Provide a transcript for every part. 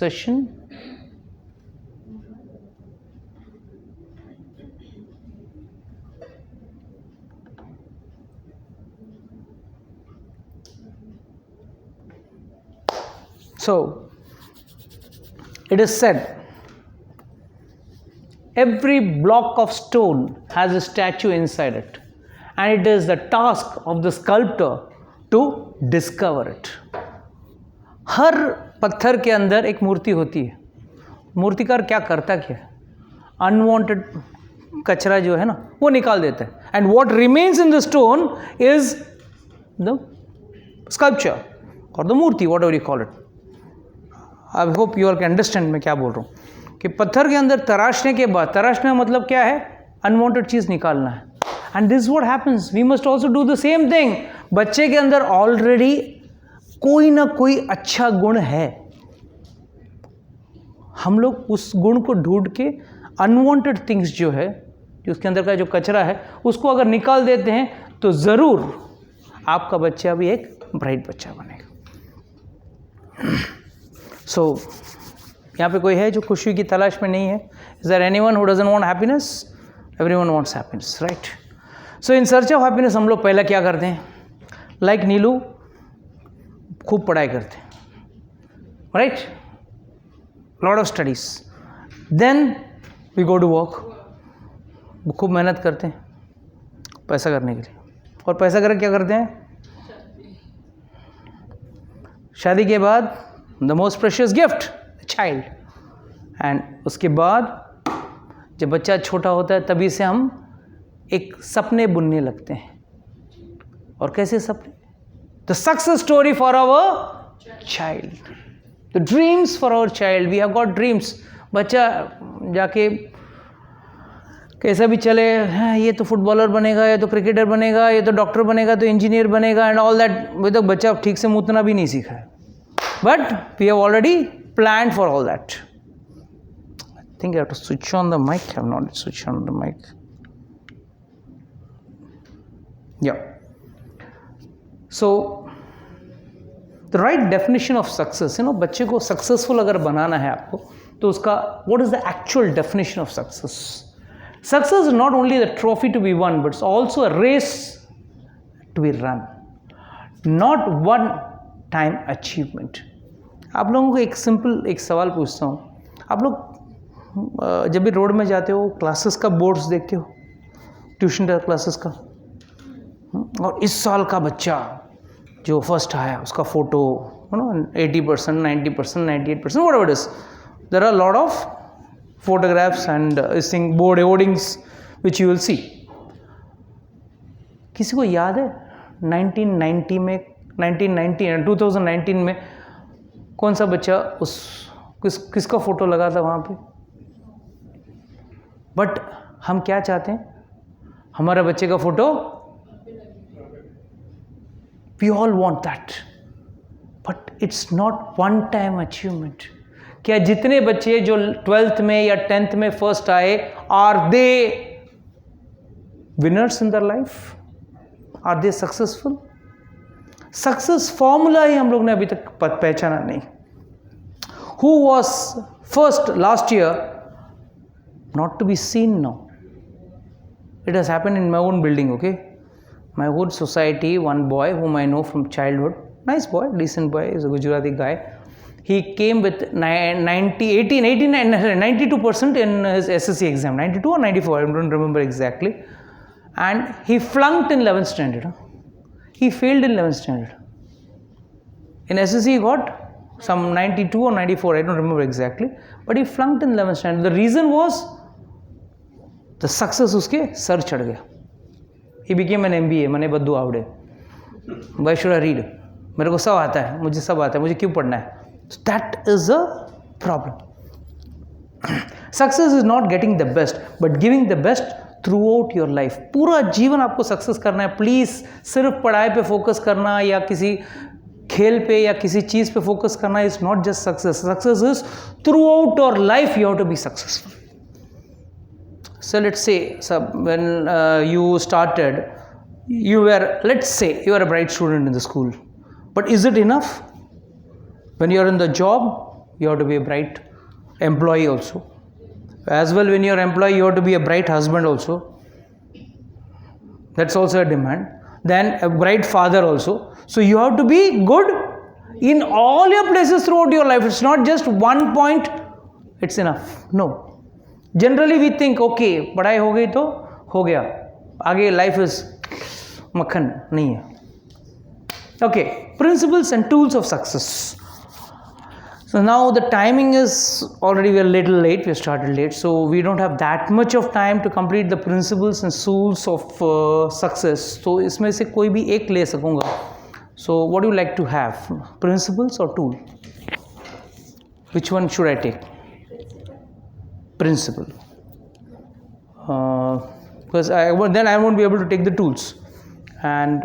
session. So, it is said, every block of stone has a statue inside it, and it is the task of the sculptor to discover it. हर पत्थर के अंदर एक मूर्ति होती है. मूर्तिकार क्या करता क्या है? अनवांटेड कचरा जो है ना वो निकाल देता है. And what remains in the stone is the sculpture और the murti, whatever you call it. I hope you are can understand मैं क्या बोल रहा हूँ कि पत्थर के अंदर तराशने के बाद, तराशना मतलब क्या है? अनवांटेड चीज़ निकालना है. And this what happens, we must also do the same thing. बच्चे के अंदर ऑलरेडी कोई ना कोई अच्छा गुण है. हम लोग उस गुण को ढूंढ के अनवांटेड थिंग्स जो है, जो उसके अंदर का जो कचरा है, उसको अगर निकाल देते हैं तो ज़रूर आपका बच्चा भी एक ब्राइट बच्चा बनेगा. सो यहाँ पे कोई है जो खुशी की तलाश में नहीं है? Is there anyone who doesn't want happiness? Everyone wants happiness, right? So in search of happiness हम लोग पहले क्या करते हैं? लाइक नीलू खूब पढ़ाई करते हैं, right? Lot of studies. Then we go to work. खूब मेहनत करते हैं पैसा करने के लिए, और पैसा करके क्या करते हैं? शादी के बाद the most precious gift, child. And उसके बाद जब बच्चा छोटा होता है तभी से हम एक सपने बुनने लगते हैं. और कैसे सपने? The success story for our child, the dreams for our child. We have got dreams. बच्चा जाके कैसा भी चले, ये तो फुटबॉलर बनेगा, ये तो क्रिकेटर बनेगा, ये तो डॉक्टर बनेगा, तो इंजीनियर बनेगा एंड ऑल दैट. अभी तक बच्चा ठीक से मुतना भी नहीं सीखा है. But we have already planned for all that. I think I have to switch on the mic. I have not switched on the mic. Yeah. So, the right definition of success, बच्चे को successful अगर बनाना है आपको, तो उसका what is the actual definition of success? Success is not only the trophy to be won, but it's also a race to be run. Not one time achievement. आप लोगों को एक सिंपल एक सवाल पूछता हूँ. आप लोग जब भी रोड में जाते हो क्लासेस का बोर्ड्स देखते हो, ट्यूशन क्लासेस का, और इस साल का बच्चा जो फर्स्ट आया उसका photo 80%, 90%, 98%, whatever it is. There are a lot of photographs and boardings which you will see. किसी को याद है 1990 में, 2019 में कौन सा बच्चा किसका फोटो लगा था वहाँ पे? बट हम क्या चाहते हैं? हमारे बच्चे का photo, we all want that, but it's not one time achievement. क्या जितने बच्चे जो 12th में या 10th में फर्स्ट आए, are they winners in their life? Are they successful? Success formula ही हम लोग ने अभी तक पहचाना नहीं. Who was first last year? Not to be seen now. It has happened in my own building, okay? My own society, one boy whom I know from childhood, nice boy, decent boy, is a Gujarati guy. He came with 92% in his SSC exam, 92 or 94, I don't remember exactly. And he flunked in 11th standard. He failed in 11th standard. In SSC he got some 92 or 94, I don't remember exactly, but he flunked in 11th standard. The reason was the success उसके sir चढ़ गया. He became an MBA, मने बद्दू आवड़े. Why should I read? मेरे को सब आता है, मुझे सब आता है, मुझे क्यों पढ़ना है? So that is a problem. Success is not getting the best, but giving the best throughout your life. पूरा जीवन आपको सक्सेस करना है. प्लीज़ सिर्फ पढ़ाई पे फोकस करना या किसी खेल पे या किसी चीज़ पे फोकस करना is not just success. Success is throughout your life you have to be successful. So let's say, when you started, let's say you are a bright student in the school, but is it enough? When you are in the job, you have to be a bright employee also. As well, when you're an employee, you have to be a bright husband also. That's also a demand. Then a bright father also. So you have to be good in all your places throughout your life. It's not just one point, it's enough. No. Generally we think, okay, पढ़ाई हो गई तो हो गया, आगे life is मक्खन नहीं है. Okay, principles and tools of success. So now the timing is already, we are a little late, we started late, so we don't have that much of time to complete the principles and tools of success. So इसमें से कोई भी एक ले सकूँगा. So what do you like to have, principles or tool? Which one should I take? Principle. Because then I won't be able to take the tools. And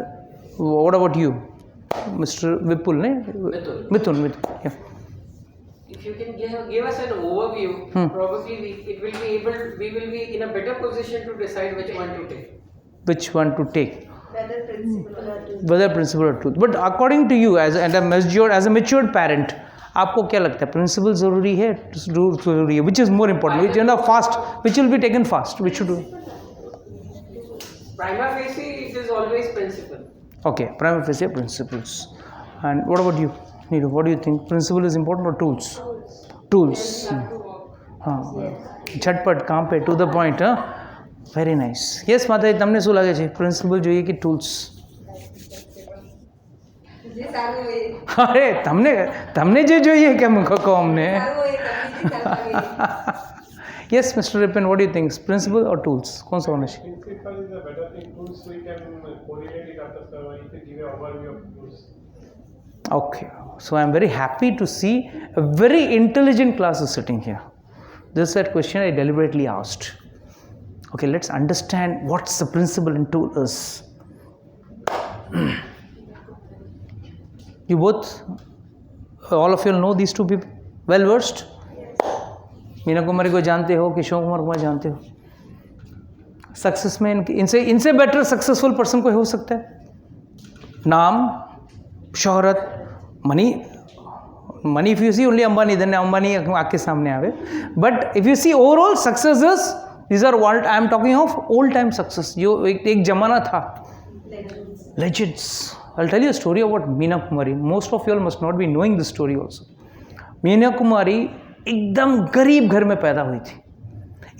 what about you, Mr. Vipul? Mithun. Yeah. If you can give us an overview, probably we will be in a better position to decide which one to take. Which one to take? Whether principle or truth. Whether principle or truth. But according to you, as a matured parent, आपको क्या लगता है? Principle ज़रूरी है, truth ज़रूरी है? Which is more important? Which is fast? Which will be taken fast? Which should do? Prima facie, it is always principle. Okay, prima facie principles. And what about you, Neeru? What do you think? Principle is important or tools? Tools. हाँ, झटपट काम पे, to the point, हाँ? Very nice. Yes, माता जी, તમને શું લાગે છે? Principle જોઈએ કે tools? જે સારું હોય અરે તમને જે જોઈએ કે કહો અમને. સારું હોય તમને જે સારું લાગે. Yes, Mr. Ripin, what do you think? Principle or tools? कौन सा होना चाहिए? Principle is a better thing. Tools we can correlate it after so you can give an overview of tools. Okay, so I am very happy to see a very intelligent class is sitting here. This is that question I deliberately asked. Okay, let's understand what's the principle and tool is. You both, all of you know these two people, well versed. Meena Kumari को जानते हो, किशोर कुमार को जानते हो. Success में इनसे better successful person कोई हो सकता है? नाम, शोहरत, money if you see only Ambani, then Ambani आपके सामने आवे. But if you see overall successes, these are what I am talking of old time success. जो एक जमाना था. Legends. I'll tell you a story about Meena Kumari. Most of you all must not be knowing this story also. Meena Kumari एकदम गरीब घर में पैदा हुई थी.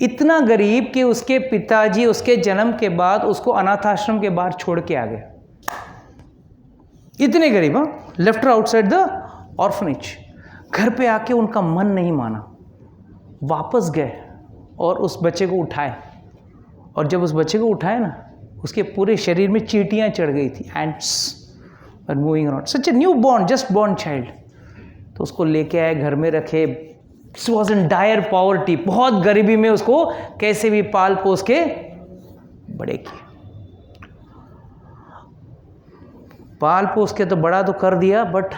इतना गरीब कि उसके पिताजी उसके जन्म के बाद उसको अनाथ आश्रम के बाहर छोड़ के आ गए. इतने गरीब, हाँ, लेफ्ट आउटसाइड द ऑर्फनेज. घर पे आके उनका मन नहीं माना, वापस गए और उस बच्चे को उठाए. और जब उस बच्चे को उठाए ना, उसके पूरे शरीर में चींटियां चढ़ गई थी. Ants are moving around. Such a new born, just born child. तो उसको लेके आए, घर में रखे. It was in dire poverty. बहुत गरीबी में उसको कैसे भी पाल पोस के बड़े किए. पाल पोस के तो बड़ा तो कर दिया, but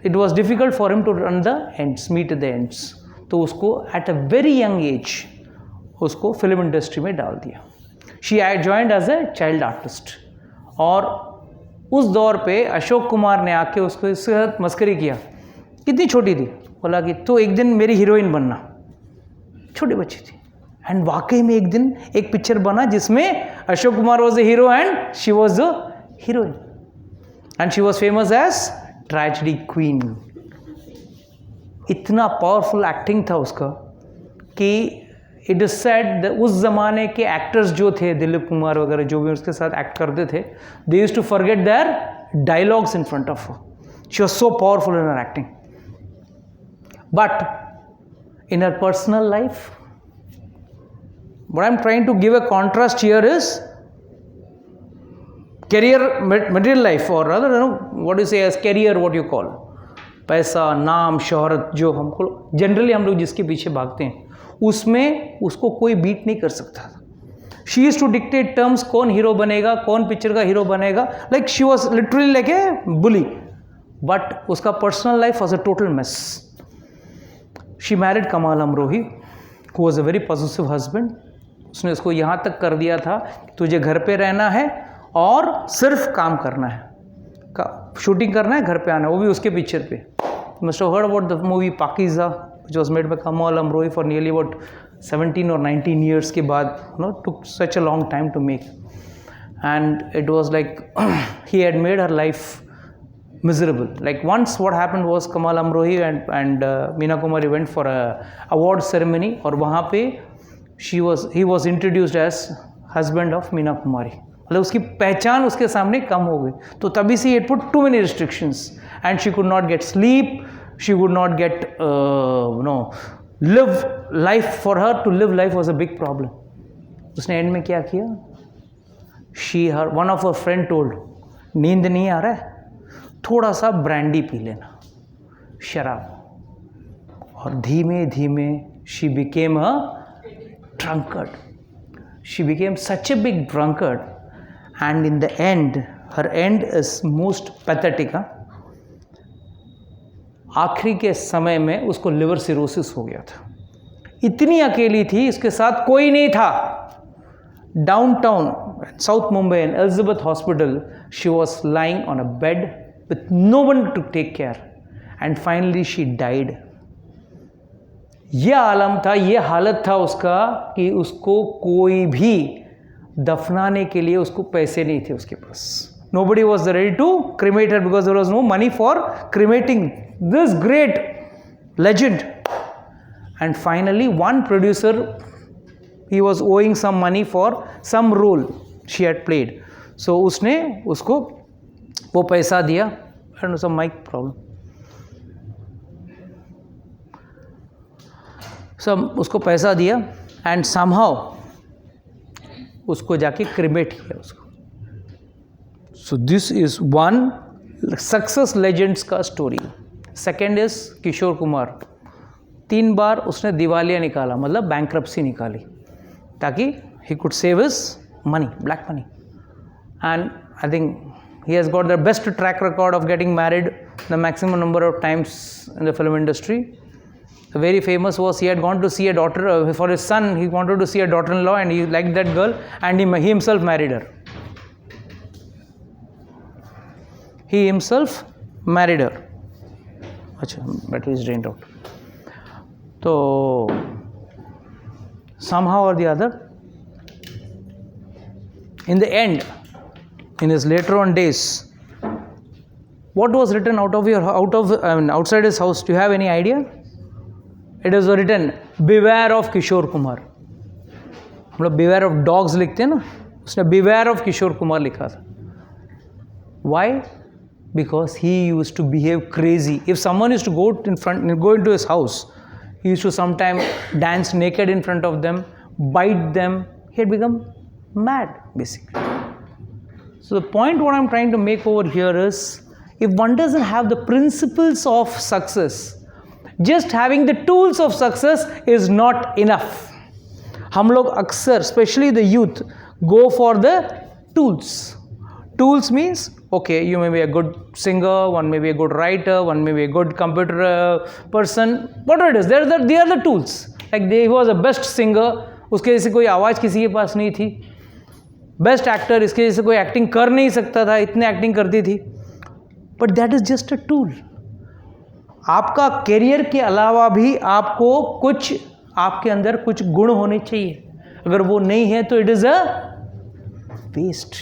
it was difficult for him to run the ends, meet the ends. तो उसको at a very young age उसको फिल्म इंडस्ट्री में डाल दिया. She I joined as a child artist. और उस दौर पे अशोक कुमार ने आके उसको इसके साथ मस्करी किया. कितनी छोटी थी, बोला कि तो एक दिन मेरी हीरोइन बनना. छोटी बच्ची थी. एंड वाकई में एक दिन एक पिक्चर बना जिसमें Ashok Kumar was the hero and she was the heroine. And she was famous as tragedy queen. इतना पावरफुल एक्टिंग था उसका कि इट इज सेड उस ज़माने के एक्टर्स जो थे, दिलीप कुमार वगैरह जो भी उसके साथ एक्ट करते थे, they used to forget their dialogues in front of her. She was so powerful in her acting. But in her personal life, what I'm trying to give a contrast here is career, material life, or rather, you know, what you say as career, what you call, पैसा, नाम, शोहरत, जो हमको generally हम लोग जिसके पीछे भागते हैं, उसमें उसको कोई बीट नहीं कर सकता था. She used to dictate terms, कौन हीरो बनेगा, कौन पिक्चर का हीरो बनेगा. Like she was literally like a bully. But उसका personal life was a total mess. She married Kamal Amrohi, who was a very positive husband. उसने उसको यहाँ तक कर दिया था कि तुझे घर पे रहना है और सिर्फ काम करना है, शूटिंग करना है, घर पे आना है, वो भी उसके पिक्चर पे. You must have heard about the movie Pakiza, which was made by Kamal Amrohi for nearly about 17 or 19 years के बाद, took such a long time to make. And it was like he had made her life miserable. Like once what happened was Kamal Amrohi and Meena Kumari went for a award ceremony, और वहाँ पे he was introduced as husband of Meena Kumari. मतलब उसकी पहचान उसके सामने कम हो गई, तो तभी से it put too many restrictions and she could not get sleep, she would not get live life. For her to live life was a big problem. उसने एंड में क्या किया, one of her friend told, नींद नहीं आ रहा है, थोड़ा सा ब्रांडी पी लेना, शराब, और धीमे धीमे she became a drunkard. She became such a big drunkard, and in the end, her end is most pathetic. आखिरी के समय में उसको लिवर सिरोसिस हो गया था, इतनी अकेली थी, इसके साथ कोई नहीं था. Downtown, South Mumbai, in Elizabeth Hospital, she was lying on a bed with no one to take care, and finally she died. ये आलम था, ये हालत था उसका कि उसको कोई भी दफनाने के लिए उसको पैसे नहीं थे उसके पास. Nobody was ready to cremate her because there was no money for cremating this great legend. And finally, one producer, he was owing some money for some role she had played. So उसने उसको वो पैसा दिया, and some mic problem. So उसको पैसा दिया and somehow उसको जाके क्रिमेट किया उसको. So this is one success legends का story. Second is Kishore Kumar. 3 बार उसने दिवालिया निकाला, मतलब बैंक्रप्सी निकाली, ताकि he could save his money, black money. And I think he has got the best track record of getting married the maximum number of times in the film industry. The very famous was he had gone to see a daughter for his son. He wanted to see a daughter-in-law and he liked that girl, and he himself married her. He himself married her. अच्छा, battery is drained out. So somehow or the other, in the end, in his later on days, what was written outside his house? Do you have any idea? It is written, beware of Kishore Kumar. हम लोग beware of dogs लिखते हैं ना, उसने beware of Kishore Kumar लिखा था. Why? Because he used to behave crazy. If someone used to go into his house, he used to sometimes dance naked in front of them, bite them. He had become mad, basically. So the point what I'm trying to make over here is, if one doesn't have the principles of success, just having the tools of success is not enough. हम लोग अक्सर, especially the youth, go for the tools. Tools means, okay, you may be a good singer, one may be a good writer, one may be a good computer person, whatever it is, they are the tools. Like he was a best singer, उसके जैसे कोई आवाज़ किसी के पास नहीं थी. Best actor, इसके जैसे कोई एक्टिंग कर नहीं सकता था, इतने एक्टिंग करती थी. But that is just a tool. आपका करियर के अलावा भी आपको कुछ, आपके अंदर कुछ गुण होने चाहिए. अगर वो नहीं है तो इट इज अ वेस्ट.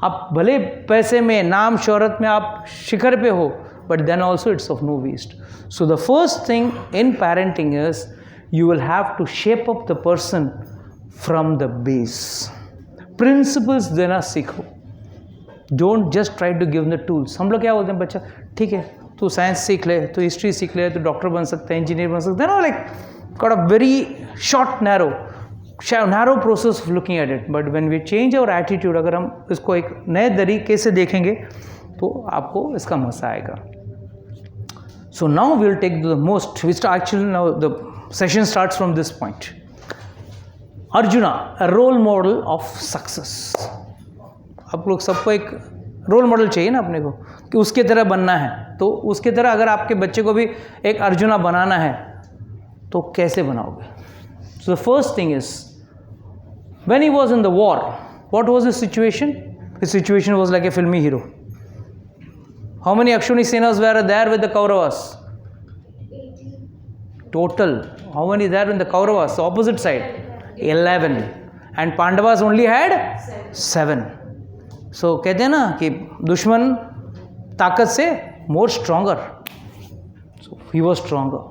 आप भले पैसे में, नाम शोहरत में आप शिखर पे हो, but then also it's of no waste. So the first thing in parenting is you will have to shape up the person from the base. Principles देना सीखो. Don't just try to give them the tools. हम लोग क्या बोलते हैं, बच्चा ठीक है तू साइंस सीख ले, तू हिस्ट्री सीख ले, तू डॉक्टर बन सकता है, इंजीनियर बन सकता है. No, like got a very short narrow process of looking at it. But when we change our attitude, अगर हम इसको एक नए तरीके से देखेंगे तो आपको इसका मज़ा आएगा. So now we'll take the most, actually now the session starts from this point. Arjuna, a role model of success. आप लोग सबको एक रोल मॉडल चाहिए ना अपने को, कि उसके तरह बनना है. तो उसके तरह अगर आपके बच्चे को भी एक अर्जुना बनाना है तो कैसे बनाओगे? सो the first thing is, when he was in the war, what was his situation? His situation was like a फिल्मी hero. How many Akshuni Senas were there with the Kauravas? Total. How many there in the Kauravas? The opposite side? 11. And Pandavas only had 7. So कहते हैं ना कि दुश्मन ताकत से more stronger. So he was stronger.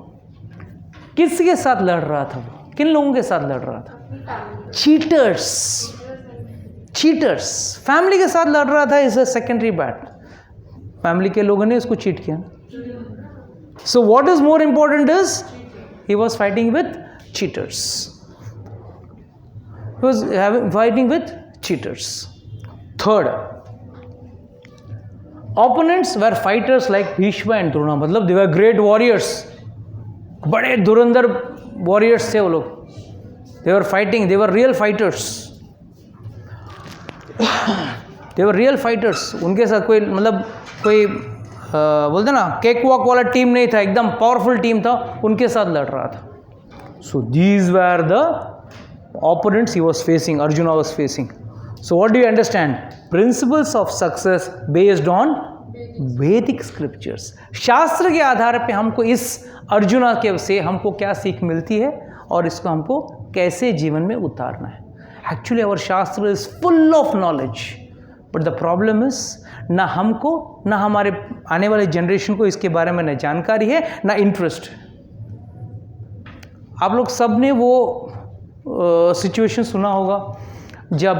किसके साथ लड़ रहा था वो? किन लोगों के साथ लड़ रहा था? Cheaters. फैमिली के साथ लड़ रहा था. Is a secondary bat. Family के लोगों ने उसको चीट किया. So what is more important is he was fighting with cheaters. He was fighting with cheaters. Third, opponents were fighters like Bhishma and Drona. मतलब they were great warriors. बड़े धुरंधर warriors थे वो लोग. They were fighting. They were real fighters. They were real fighters. उनके साथ कोई मतलब कोई बोलते ना केक वॉक वाला टीम नहीं था. एकदम पावरफुल टीम था. उनके साथ लड़ रहा था. So these were the opponents he was facing, Arjuna was facing. So what do you understand? Principles of success based on Vedic scriptures. शास्त्र के आधार पे हमको इस अर्जुना के से हमको क्या सीख मिलती है और इसको हमको कैसे जीवन में उतारना है. Actually our शास्त्र is full of knowledge, but the problem is ना हमको ना हमारे आने वाले जनरेशन को इसके बारे में ना जानकारी है ना इंटरेस्ट. आप लोग सब ने वो सिचुएशन सुना होगा जब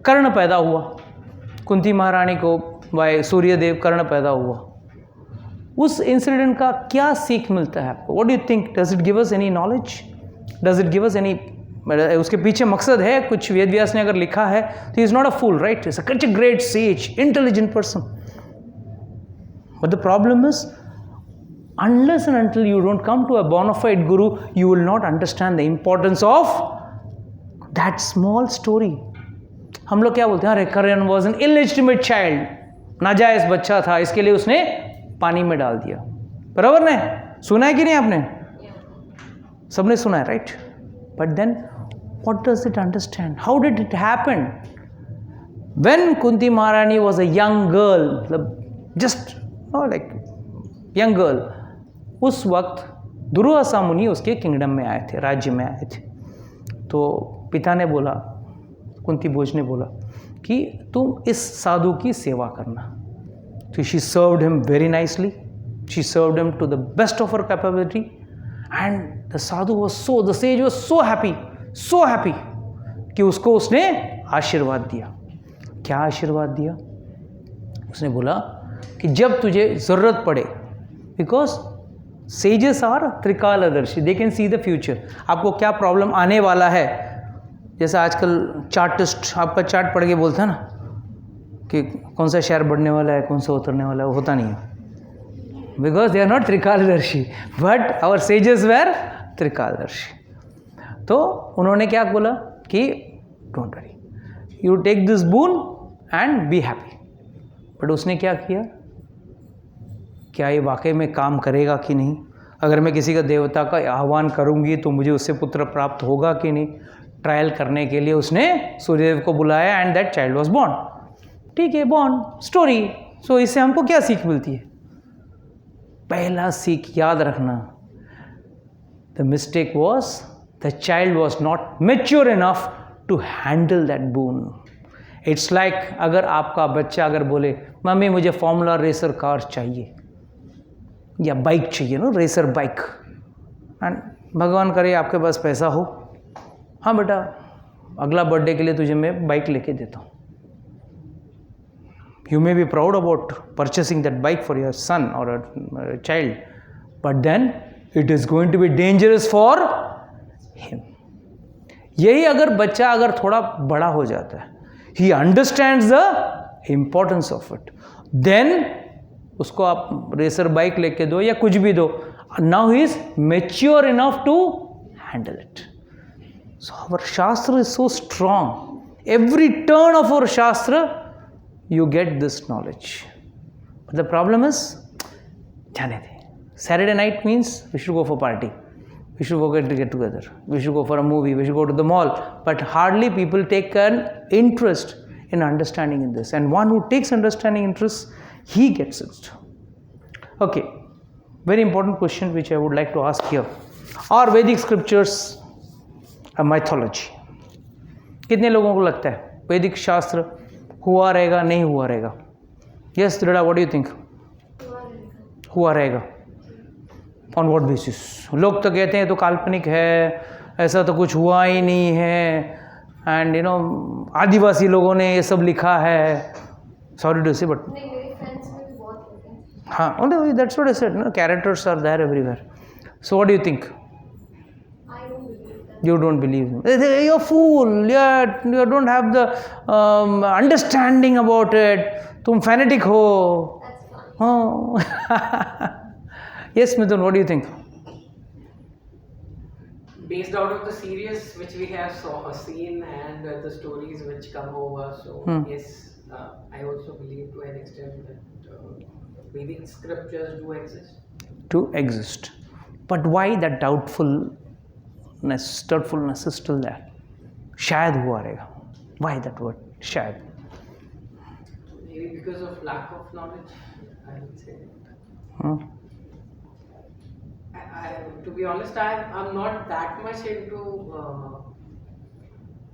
कर्ण पैदा हुआ. कुंती महारानी को बाय सूर्यदेव कर्ण पैदा हुआ. उस इंसिडेंट का क्या सीख मिलता है आपको? What do you think? Does it give us any knowledge? Does it give us any? उसके पीछे मकसद है कुछ. वेद व्यास ने अगर लिखा है तो he is not a fool, right? Is such a great sage, intelligent person. But the problem is unless and until you don't come to a bona fide guru, you will not understand the importance of that small story. हम लोग क्या बोलते हैं? अरे करण was an illegitimate child, नाजायज बच्चा था, इसके लिए उसने पानी में डाल दिया. बराबर ने सुना है कि नहीं आपने? सबने सुना है, right? But then what does it understand? How did it happen? When Kunti Maharani was a young girl, just like young girl, उस वक्त दुर्वासा मुनि उसके किंगडम में आए थे, राज्य में आए थे. तो पिता ने बोला, कुंती भोज ने बोला कि तुम इस साधु की सेवा करना. तो she served him very nicely. She served him to the best of her capability. And the sadhu was so, the sage was so happy कि उसको उसने आशीर्वाद दिया. क्या आशीर्वाद दिया? उसने बोला कि जब तुझे ज़रूरत पड़े, because sages are trikaldarshi, they can see the future. आपको क्या प्रॉब्लम आने वाला है, जैसे आजकल चार्टिस्ट आपका चार्ट पढ़ के बोलता है ना कि कौन सा शेयर बढ़ने वाला है, कौन सा उतरने वाला है, वो होता नहीं है. Because they are not trikaldarshi, but our sages were trikaldarshi. तो उन्होंने क्या बोला कि don't worry, you take this boon and be happy. But उसने क्या किया? क्या ये वाकई में काम करेगा कि नहीं? अगर मैं किसी का देवता का आह्वान करूंगी तो मुझे उससे पुत्र प्राप्त होगा कि नहीं? ट्रायल करने के लिए उसने सूर्यदेव को बुलाया and that child was born. ठीक है, बॉर्न स्टोरी. सो इससे हमको क्या सीख मिलती है? पहला सीख याद रखना, the mistake was the child was not mature enough to handle that boon. It's like अगर आपका बच्चा अगर बोले मम्मी मुझे फॉर्मूला रेसर कार चाहिए या बाइक चाहिए, नो रेसर बाइक, एंड भगवान करे आपके पास पैसा हो, हाँ बेटा अगला बर्थडे के लिए तुझे मैं बाइक लेके देता हूँ. You may be proud about purchasing that bike for your son और a child, but then it is going to be dangerous for him. यही अगर बच्चा अगर थोड़ा बड़ा हो जाता है, he understands the importance of it, then उसको आप रेसर बाइक लेके दो या कुछ भी दो, now he is mature enough to handle it. So our shastra is so strong. Every turn of our shastra you get this knowledge. But the problem is, जाने दे. Saturday night means we should go for party, we should go get together, we should go for a movie, we should go to the mall, but hardly people take an interest in understanding in this. And one who takes understanding interest, he gets it. Okay, very important question which I would like to ask here. Are Vedic scriptures a mythology? कितने लोगों को लगता है वैदिक शास्त्र हुआ रहेगा, नहीं हुआ रहेगा? Yes, Dhrida, what do you think? हुआ रहेगा. On what basis? लोग तो कहते हैं तो काल्पनिक है, ऐसा तो कुछ हुआ ही नहीं है, and you know आदिवासी लोगों ने ये सब लिखा है. Sorry to say, but नहीं, मेरे friends में भी बहुत लोग हैं. हाँ, that's what I said. No, characters are there everywhere. So what do you think? I don't believe that. You don't believe them. They say, you're a fool. You don't have the understanding about it. तुम fanatic हो. That's fine. Oh. Yes, Mithun, what do you think? Based out of the series which we have seen and the stories which come over, so yes, I also believe to an extent that Vedic scriptures do exist. To exist. But why that doubtfulness is still there? शायद हुआ रहेगा. Why that word? शायद. Maybe because of lack of knowledge, I would say. To be honest, I'm not that much into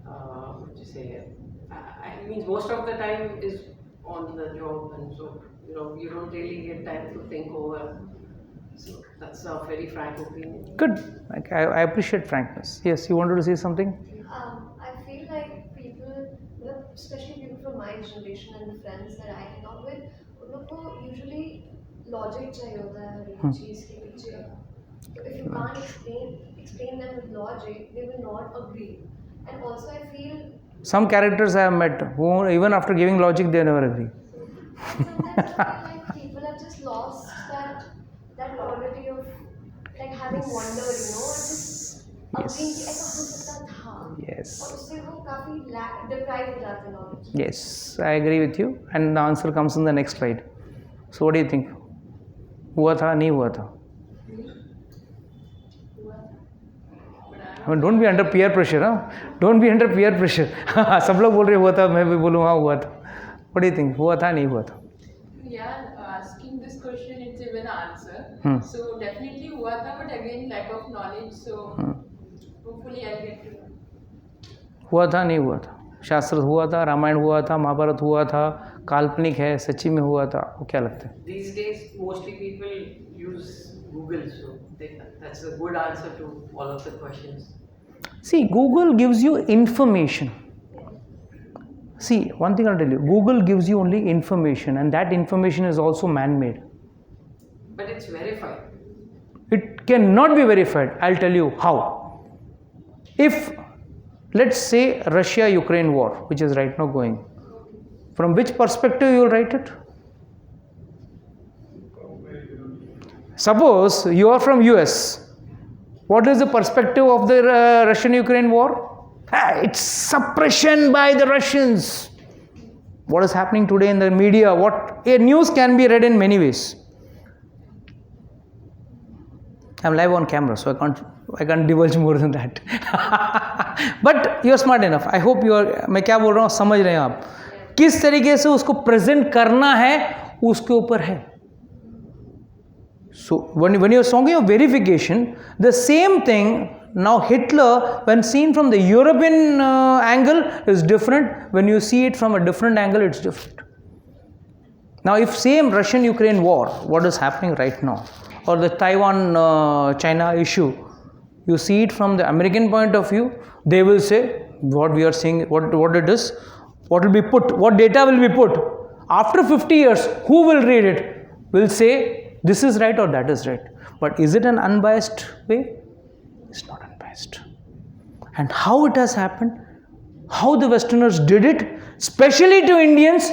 what you say. I mean, most of the time is on the job, and so you don't really get time to think over. So that's a very frank opinion. Good. I appreciate frankness. Yes, you wanted to say something? I feel like people, especially people from my generation and the friends that I hang out with, उन लोग को usually logic चाहिए होता है हर चीज़ के पीछे. So if you can't explain them with logic, they will not agree. And also I feel Some characters I have met who even after giving logic they never agree. sometimes I feel like people have just lost that quality of like having wonder, just agreeing कि ऐसा हो सकता था. Yes. और उससे वो काफी deprived हो जाते हैं knowledge. Yes, I agree with you. And the answer comes in the next slide. So what do you think? हुआ था, नहीं हुआ था? I mean, don't be under peer pressure, huh? Don't be under peer pressure. सब लोग बोल रहे हुआ था, मैं भी बोलूँ हाँ हुआ था. What do you think? हुआ था, नहीं हुआ था? Yeah, asking this question, it's even an answer. So definitely हुआ था, but again lack of knowledge. So hopefully I'll get to know. हुआ था, नहीं हुआ था? शास्त्र हुआ था, रामायण हुआ था, महाभारत हुआ था, काल्पनिक है, सच्ची में हुआ था, वो क्या लगता है? These days, mostly people use Google, so that's a good answer to all of the questions. See, Google gives you information. See, one thing I'll tell you, Google gives you only information, and that information is also man-made. But it's verified. It cannot be verified. I'll tell you how. If, let's say, Russia-Ukraine war, which is right now going, from which perspective you will write it? Suppose you are from US. What is the perspective of the Russian-Ukraine war? It's suppression by the Russians. What is happening today in the media? News can be read in many ways. I'm live on camera, so I can't divulge more than that. But you're smart enough. I hope मैं क्या बोल रहा हूँ समझ रहे हैं आप. किस तरीके से उसको प्रेजेंट करना है उसके ऊपर है. So when you're talking of verification, the same thing, now Hitler, when seen from the European angle, is different. When you see it from a different angle, it's different. Now if same Russian-Ukraine war, what is happening right now, or the Taiwan-China issue, you see it from the American point of view, they will say, what we are seeing, what it is, what will be put, what data will be put. After 50 years, who will read it? Will say, this is right or that is right. But is it an unbiased way? It's not unbiased. And how it has happened, how the Westerners did it, especially to Indians,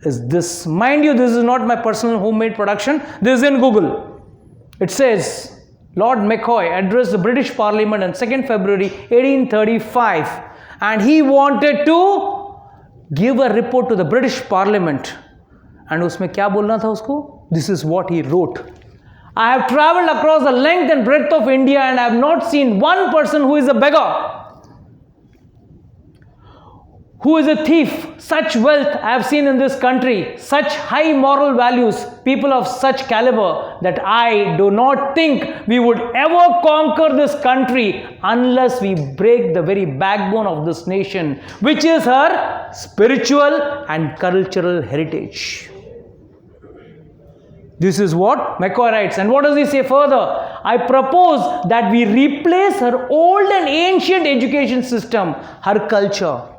is this. Mind you, this is not my personal homemade production. This is in Google. It says, Lord McCoy addressed the British Parliament on 2nd February 1835, and he wanted to give a report to the British Parliament. And उसमें क्या बोलना था उसको? This is what he wrote. I have travelled across the length and breadth of India and I have not seen one person who is a beggar, Who is a thief? Such wealth I have seen in this country, such high moral values, people of such caliber, that I do not think we would ever conquer this country unless we break the very backbone of this nation, which is her spiritual and cultural heritage. This is what McCoy writes. And what does he say further? I propose that we replace her old and ancient education system, her culture.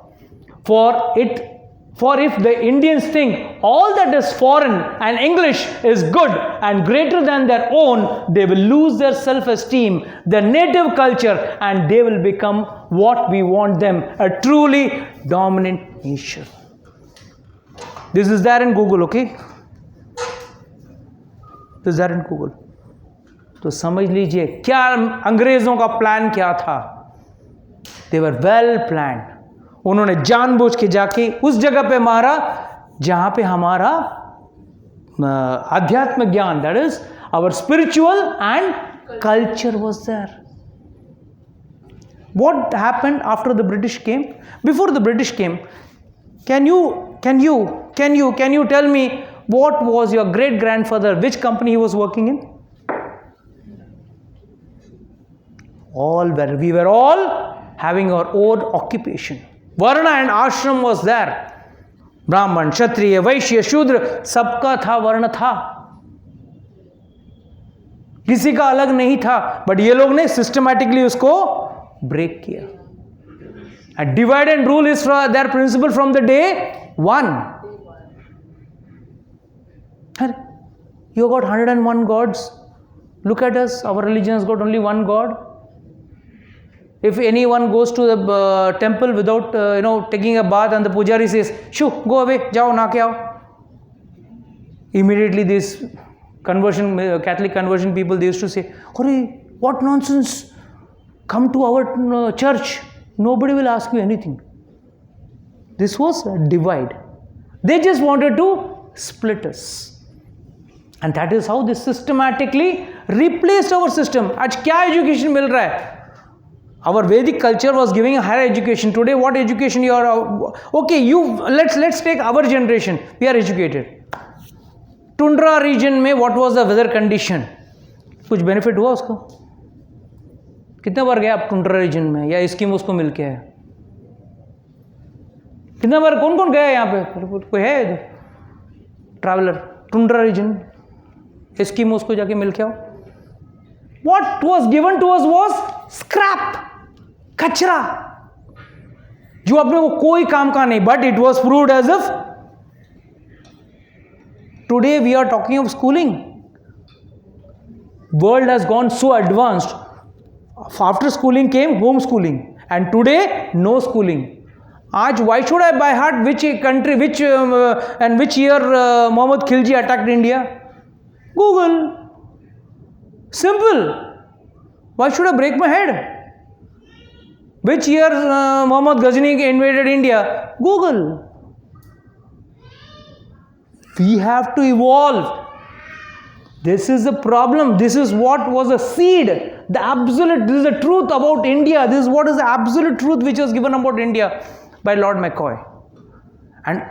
For if the Indians think all that is foreign and English is good and greater than their own, they will lose their self-esteem, their native culture, and they will become what we want them, a truly dominant nation. This is there in Google, okay? This is there in Google. तो समझ लीजिए क्या अंग्रेजों का plan क्या था. They were well planned. उन्होंने जानबूझ के जाके उस जगह पे मारा जहां पे हमारा आध्यात्मिक ज्ञान, that is our spiritual and culture was there. What happened after the British came? Before the British came, can you tell me what was your great grandfather, which company he was working in? We were all having our own occupation. Varna and ashram was there. Brahman, Kshatriya, Vaishya, Shudra, सबका था, वर्ण था, किसी का अलग नहीं था. But ये लोग ने सिस्टमैटिकली उसको ब्रेक किया. And divide and rule is their principle from the day one. You got 101 gods. Look at us. Our religion has got only one God. If anyone goes to the temple without taking a bath, and the pujari says, "Shoo, go away, jao, naake aao," immediately these Catholic conversion people, they used to say, "Hurry, what nonsense! Come to our church. Nobody will ask you anything." This was a divide. They just wanted to split us. And that is how they systematically replaced our system. आज क्या education मिल रहा है? Our Vedic culture was giving a higher education. Today, what education you are? Okay, let's take our generation. We are educated. Tundra region में what was the weather condition? कुछ benefit हुआ उसको? कितने बार गए आप टुंड्रा रीजन में, या इस्कीमोस को मिल के है? कितने बार कौन गया यहाँ पे? कोई है ट्रैवलर? टुंड्रा रीजन इस्कीमोस को जाके मिल के आओ. What was given to us was scrap, कचरा, जो अपने को कोई काम का नहीं. But it was proved as if today we are talking of schooling. World has gone so advanced. After schooling came homeschooling, and today no schooling. आज why should I by heart which country, which year Muhammad Khilji attacked India? Google. Simple. Why should I break my head? Which year Muhammad Ghazni invaded India? Google. We have to evolve. This is the problem. This is what was a seed. The absolute, this is the truth about India. This is what is the absolute truth which was given about India by Lord McCoy. And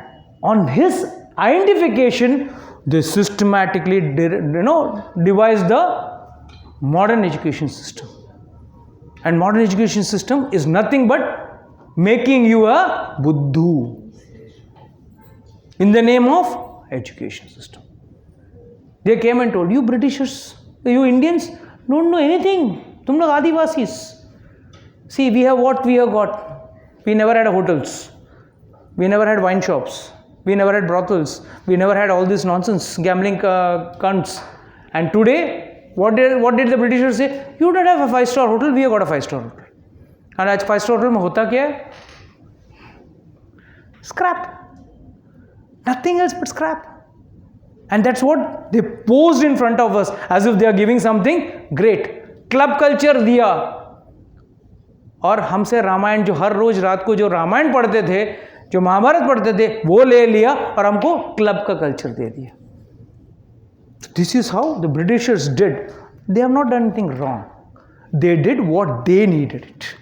on his identification, they systematically devised the modern education system. And modern education system is nothing but making you a buddhu in the name of education system. They came and told, you Britishers, you Indians don't know anything. Tum log Adivasis. See, we have what we have got. We never had hotels. We never had wine shops. We never had brothels. We never had all this nonsense, gambling cunts. And today, what did the Britishers say? You don't have a 5-star hotel, we have got a 5-star hotel. And आज 5-star hotel में होता क्या है? Scrap. Nothing else but scrap. And that's what they posed in front of us as if they are giving something great. Club culture दिया. और हमसे रामायण, जो हर रोज रात को जो रामायण पढ़ते थे, जो महाभारत पढ़ते थे, वो ले लिया और हमको क्लब का कल्चर दे दिया. This is how the Britishers did. They have not done anything wrong. They did what they needed it.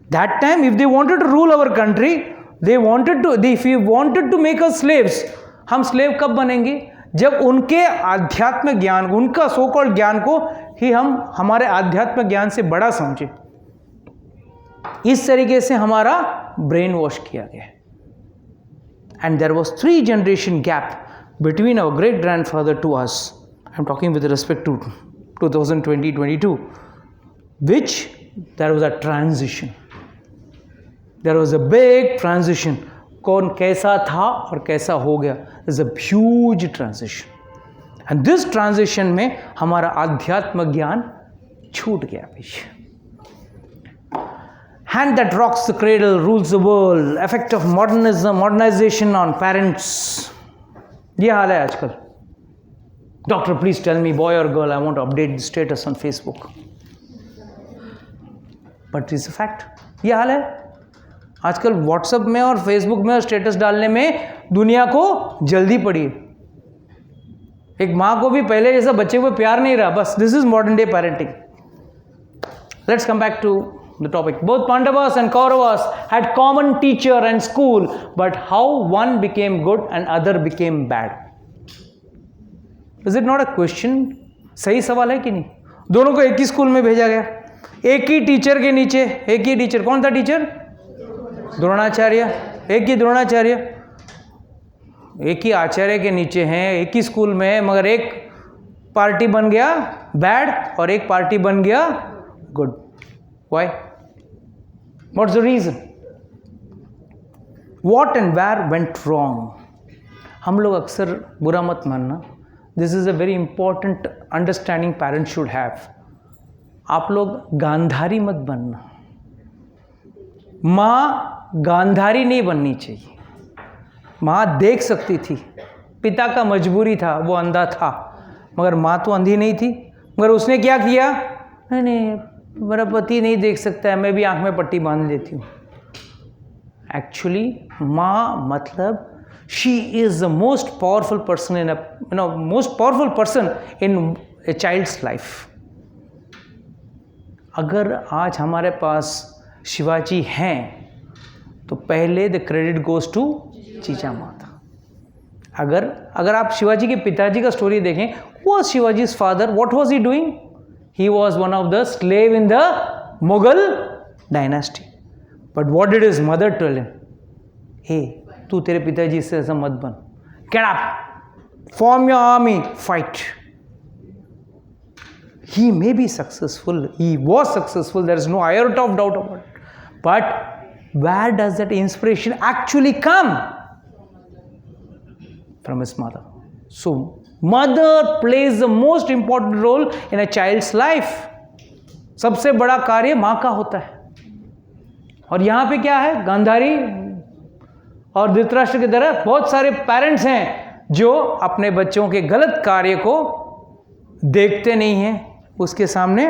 That time, if they wanted to rule our country, They wanted to, if you wanted to make us slaves, हम slave कब बनेंगे? जब उनके आध्यात्म ज्ञान, उनका so called ज्ञान को ही हम हमारे आध्यात्म ज्ञान से बड़ा समझे. इस तरीके से हमारा ब्रेन वॉश किया गया. And there was 3 generation gap between our great grandfather to us. I'm talking with respect to 2020-22, which there was a transition. There was a big transition. कौन कैसा था और कैसा हो गया. There's a huge transition. And this transition में हमारा आध्यात्म ज्ञान छूट गया पीछे. Hand that rocks the cradle rules the world. Effect of modernization on parents. ये हाल है आजकल. Doctor, please tell me, boy or girl, I want to update the status on Facebook. But it's a fact. ये हाल है. आजकल WhatsApp में और Facebook में और स्टेटस डालने में दुनिया को जल्दी पड़ी है. एक माँ को भी पहले जैसा बच्चे को प्यार नहीं रहा. बस this is modern day parenting. Let's come back to the topic. Both Pandavas and Kauravas had common teacher and school, but how one became good and other became bad? Is it not a question? सही सवाल है कि नहीं? दोनों को एक ही school में भेजा गया, एक ही टीचर के नीचे. एक ही टीचर. कौन था टीचर? द्रोणाचार्य. एक ही द्रोणाचार्य. एक ही आचार्य के नीचे हैं, एक ही स्कूल में, मगर एक पार्टी बन गया बैड और एक पार्टी बन गया good. Why? What's the reason? What and where went wrong? हम लोग अक्सर बुरा मत मानना. This is a very important understanding parents should have. आप लोग गांधारी मत बनना. माँ गांधारी नहीं बननी चाहिए. माँ देख सकती थी, पिता का मजबूरी था, वो अंधा था, मगर माँ तो अंधी नहीं थी. मगर उसने क्या किया? नहीं, मेरा पति नहीं देख सकता है, मैं भी आंख में पट्टी बांध लेती हूँ. एक्चुअली माँ मतलब she is the most powerful person in most powerful person in a child's life. अगर आज हमारे पास शिवाजी हैं तो पहले द क्रेडिट गोज टू जीजा माता. अगर आप शिवाजी के पिताजी का स्टोरी देखें, वो शिवाजी's father, what was he doing? He was one of the slave in the Mughal dynasty. But what did his mother tell him? Hey, तू तेरे पिताजी से ऐसा मत बन. Get up, form your army, fight. He may be successful. He was successful. There is no iota of doubt about it. But where does that inspiration actually come? From his mother. So mother plays the most important role in a child's life. सबसे बड़ा कार्य माँ का होता है. और यहाँ पे क्या है? गांधारी और धृतराष्ट्र की तरह बहुत सारे पेरेंट्स हैं जो अपने बच्चों के गलत कार्य को देखते नहीं हैं, उसके सामने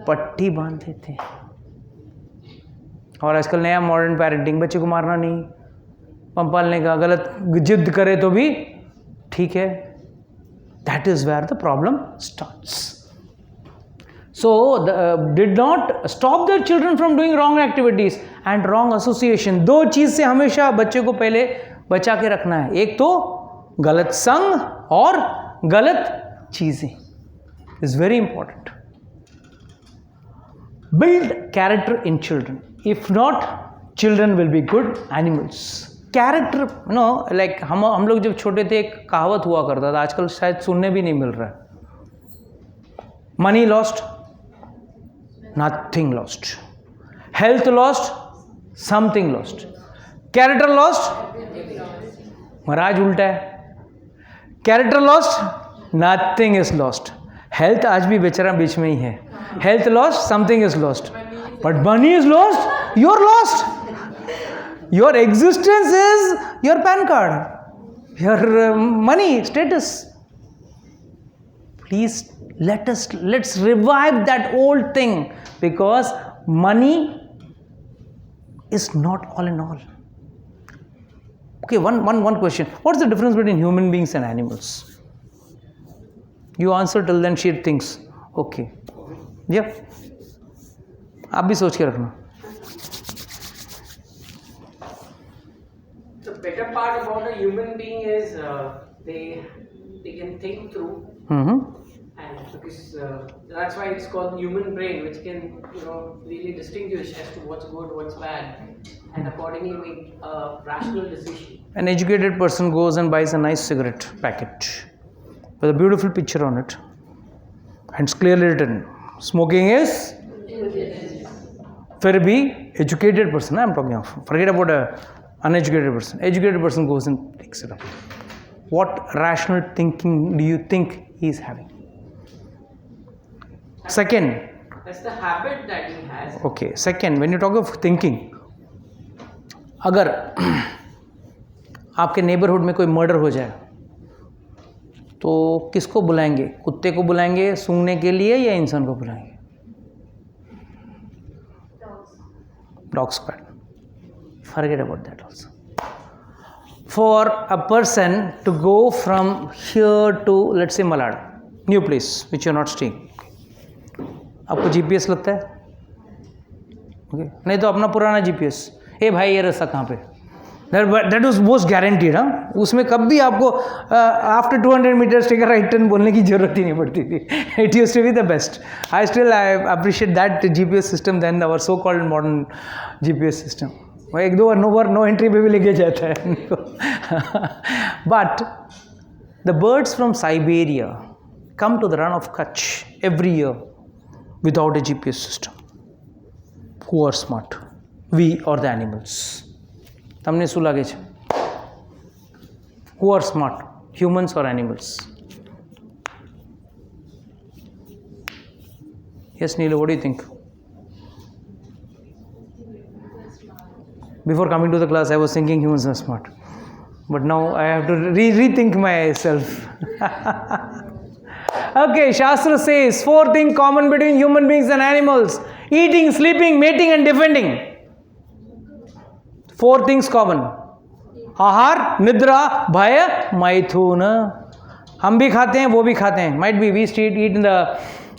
पट्टी बांध देते हैं. और आजकल नया मॉडर्न पेरेंटिंग, बच्चे को मारना नहीं, पंपालने का, गलत जिद करे तो भी ठीक है. That is where the problem starts. So, did not stop their children from doing wrong activities and wrong association. 2 चीज़ से हमेशा बच्चे को पहले बचा के रखना है. एक तो गलत संग और गलत चीज़ें. Is very important. Build character in children. If not, children will be good animals. Character like हम लोग जब छोटे थे एक कहावत हुआ करता था, आजकल शायद सुनने भी नहीं मिल रहा है. Money lost, nothing lost. Health lost, something lost. Character lost, महाराज उल्टा है. Character lost, nothing is lost. Health आज भी बेचारा बीच में ही है. Health lost, something is lost. But money is lost, you are lost. Your existence is your PAN card, your money status. Please let's revive that old thing, because money is not all in all. Okay, one question. What's the difference between human beings and animals? You answer till then she thinks. Okay. Yeah. आप भी सोच के रखना. a human being is they can think through, and because that's why it's called human brain, which can really distinguish as to what's good, what's bad, and accordingly make a rational decision. An educated person goes and buys a nice cigarette packet with a beautiful picture on it, and it's clearly written, smoking is. फिर भी educated person, I'm talking of. Forget about a uneducated person. Educated person goes and picks it up. What rational thinking do you think he is having? Second. That's the habit that he has. Okay. Second, when you talk of thinking, अगर आपके neighbourhood में कोई murder हो जाए तो किसको बुलाएंगे? कुत्ते को बुलाएंगे सूंघने के लिए या इंसान को बुलाएंगे? Dog squad. Forget about that also. For a person to go from here to, let's say, Malad, new place which you are not staying, आपको GPS लगता है? Okay. नहीं तो अपना पुराना GPS. ए भाई ये रास्ता कहाँ पे? That was most guaranteed. हाँ, उसमें कभी आपको after 200 meters take a right turn बोलने की जरूरत ही नहीं पड़ती थी. It used to be the best. I appreciate that GPS system than our so-called modern GPS system. एक दो बार no entry पे भी लेके जाता है. But the birds from Siberia come to the run of Kutch every year without a GPS system. Who are smart? We or the animals? તમને શું લાગે છે? Who are smart? Humans or animals? Yes, Neela, what do you think? Before coming to the class, I was thinking humans are smart. But now I have to rethink myself. Okay, Shastra says 4 things common between human beings and animals: eating, sleeping, mating and defending. 4 things common: आहार, निद्रा, भय, मैथुन. हम भी खाते हैं, वो भी खाते हैं. Might be we eat in the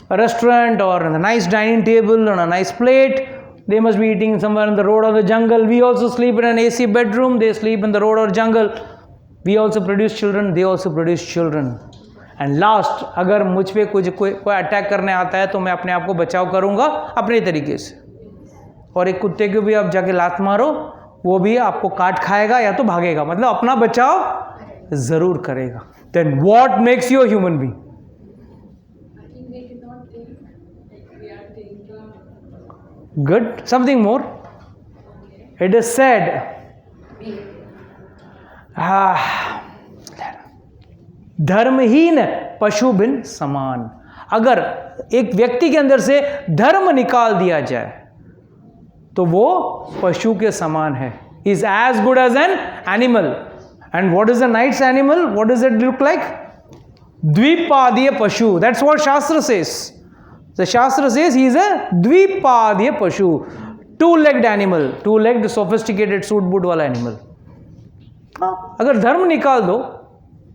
restaurant or on a nice dining table on a nice plate. They must be eating somewhere in the road or the jungle. We also sleep in an AC bedroom. They sleep in the road or jungle. We also produce children. They also produce children. And last, अगर मुझ पे कोई attack करने आता है तो मैं अपने आप को बचाव करूँगा अपने तरीके से. और एक कुत्ते को भी आप जाके लात मारो, वो भी आपको काट खाएगा या तो भागेगा. मतलब अपना बचाव जरूर करेगा. Then what makes you a human being? I think they cannot think, like we are thinking. Good. Something more. It is said, धर्महीन पशु बिन समान. अगर एक व्यक्ति के अंदर से धर्म निकाल दिया जाए तो वो पशु के समान है. Is as good as an animal. And what is a knight's animal? What does it look like? Dvipadiya pashu. That's what Shastra says. The Shastra says he is a Dvipadiya pashu. 2-legged animal. 2-legged sophisticated suit boot वाला animal. अगर धर्म निकाल दो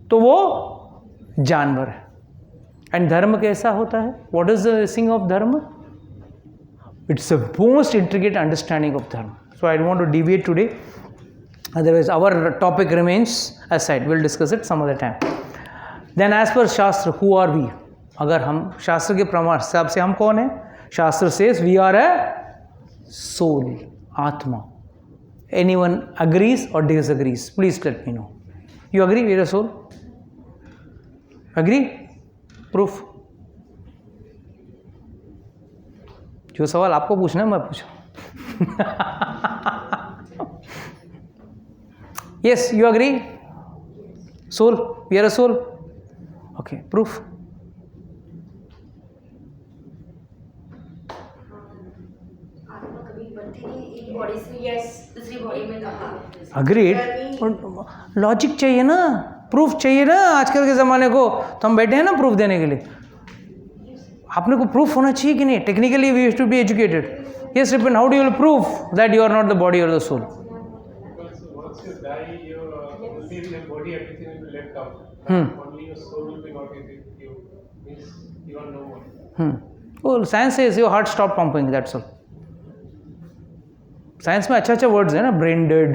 तो वो जानवर है. And धर्म कैसा होता है? What is the thing of dharma? It's the most intricate understanding of dharma. So I don't want to deviate today. Otherwise, our topic remains aside. We'll discuss it some other time. Then, as per Shastra, who are we? अगर हम शास्त्र के प्रमाण हिसाब से हम कौन है? Shastra says we are a soul, आत्मा. Anyone agrees or disagrees? Please let me know. You agree we are a soul? Agree? Proof? जो सवाल आपको पूछना है मैं पूछूं. Yes, you agree? Soul? We are a soul? Okay, proof? Agreed. Logic चाहिए ना, प्रूफ चाहिए ना. आजकल के ज़माने को तो हम बैठे हैं ना प्रूफ देने के लिए. आपने को प्रूफ होना चाहिए कि नहीं? Technically we have to be educated. Yes, Ripin, how do you prove that you are not the body or the soul? Because once you die, only your body, everything will be left out. Only your soul will be not with you. Means you are no more. Well, science says your heart stopped pumping, that's all. Science में अच्छा words है ना, brain dead,